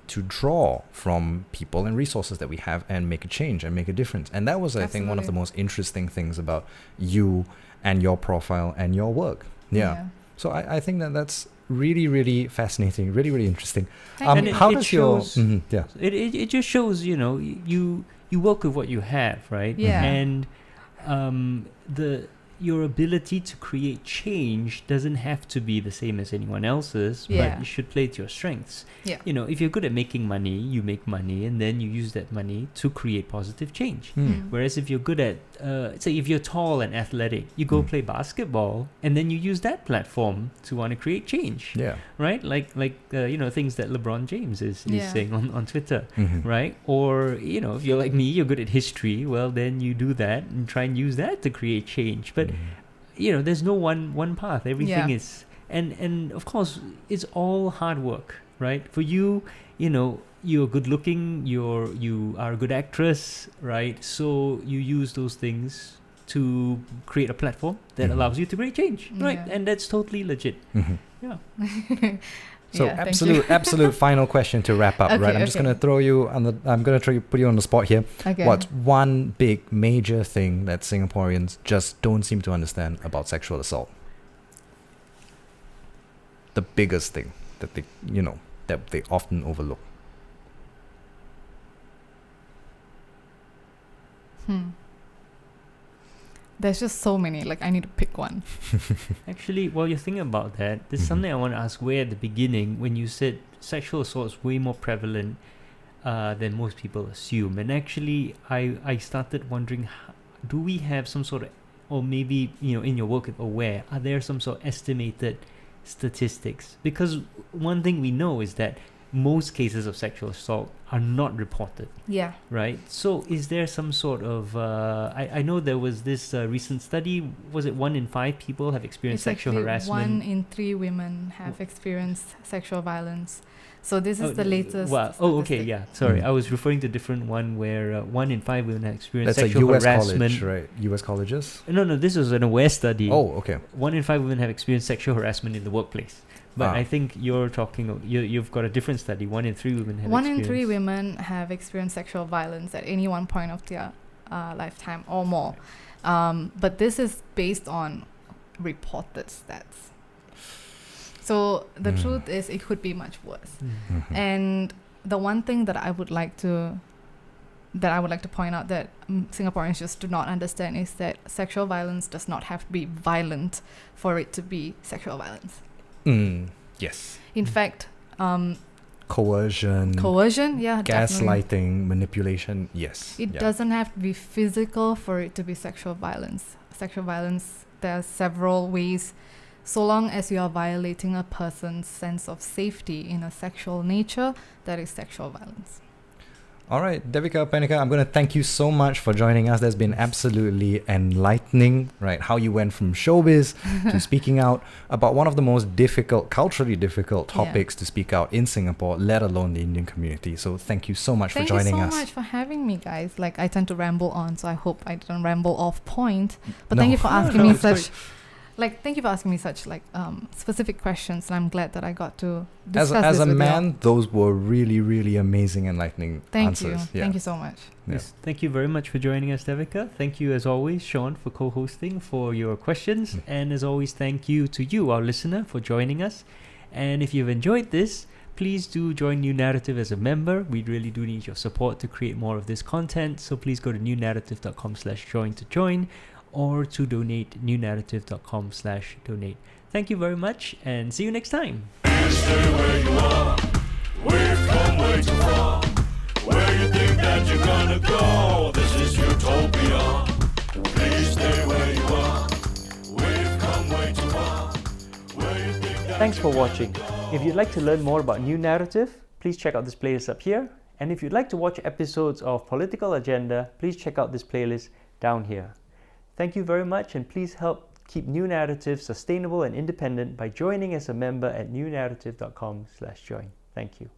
to draw from people and resources that we have and make a change and make a difference. And that was, I think, one of the Absolutely. most interesting things about you and your profile and your work. Yeah. So I think that's really, really fascinating, really, really interesting. Thank you. And How it does your... shows- Mhm, yeah. It just shows, you work with what you have, right? Yeah. And your ability to create change doesn't have to be the same as anyone else's, Yeah. but you should play to your strengths. Yeah. If you're good at making money, you make money, and then you use that money to create positive change. Hmm. Whereas if you're good at, say, if you're tall and athletic, you go play basketball, and then you use that platform to want to create change, Yeah. right? Like things that LeBron James is Yeah. saying on Twitter, Mhm. right? Or if you're like me, you're good at history. Well, then you do that and try and use that to create change. But Mhm. there's no one path. Everything Yeah. is, and of course, it's all hard work, right? For you, you're good looking, you are a good actress, right? So you use those things to create a platform that Mhm. allows you to create change, right? Yeah. And that's totally legit. Mhm. Yeah. So Yeah, thank you. absolute final question to wrap up, Okay, right? I'm just okay. gonna put you on the spot here. Okay. What's one big major thing that Singaporeans just don't seem to understand about sexual assault? The biggest thing that they often overlook. There's just so many. Like, I need to pick one. Actually, while you're thinking about that, there's Mhm. something I want to ask way at the beginning when you said sexual assault is way more prevalent than most people assume. And actually, I started wondering, do we have some sort of, or maybe, in your work with Aware, are there some sort of estimated statistics? Because one thing we know is that most cases of sexual assault are not reported. Yeah. Right. So is there some sort of, I know there was this recent study, was it 1 in 5 people have experienced It's sexual actually harassment? 1 in 3 women have experienced sexual violence. So this is the latest. Wow. Oh, okay. statistic. Yeah. Sorry. Mm. I was referring to a different one where 1 in 5 women have experienced That's a sexual U.S. harassment. college, right? U.S. colleges. No, this was an Aware study. Oh, okay. 1 in 5 women have experienced sexual harassment in the workplace. But Ah. I think you're talking, you've got a different study. 1 in 3 women have 1 in experienced. 3 women have experienced sexual violence at any one point of their lifetime or more. But this is based on reported stats. So the truth is, it could be much worse. Mhm. And the one thing that I would like to point out that Singaporeans just do not understand is that sexual violence does not have to be violent for it to be sexual violence. Yes. In fact, Coercion. coercion, yeah, definitely. Gaslighting, manipulation, yes. It yeah. doesn't have to be physical for it to be sexual violence. Sexual violence, there are several ways. So long as you are violating a person's sense of safety in a sexual nature, that is sexual violence. All right, Devika Panicker, I'm going to thank you so much for joining us. That's been absolutely enlightening, right? How you went from showbiz to speaking out about one of the most culturally difficult topics to speak out in Singapore, let alone the Indian community. So thank you so much for joining us. Thank you so much for having me, guys. Like, I tend to ramble on, so I hope I didn't ramble off point. But No. thank you for asking No, me it's such... thank you for asking me such specific questions, and I'm glad that I got to discuss As this a with man, you. those were really, really amazing, enlightening Thank answers. you. Yeah. Thank you so much. Yeah. Yes, thank you very much for joining us, Devika. Thank you, as always, Sean, for co-hosting, for your questions. And as always, thank you to you, our listener, for joining us. And if you've enjoyed this, please do join New Narrative as a member. We really do need your support to create more of this content. So please go to newnarrative.com/join to join, or to donate, newnarrative.com/donate. Thank you very much, and see you next time. Stay where you are. We've come way too far. Where you think that you're gonna go? Thanks for watching. If you'd like to learn more about New Narrative, please check out this playlist up here. And if you'd like to watch episodes of Political Agenda, please check out this playlist down here. Thank you very much, and please help keep New Narrative sustainable and independent by joining as a member at newnarrative.com/join. Thank you.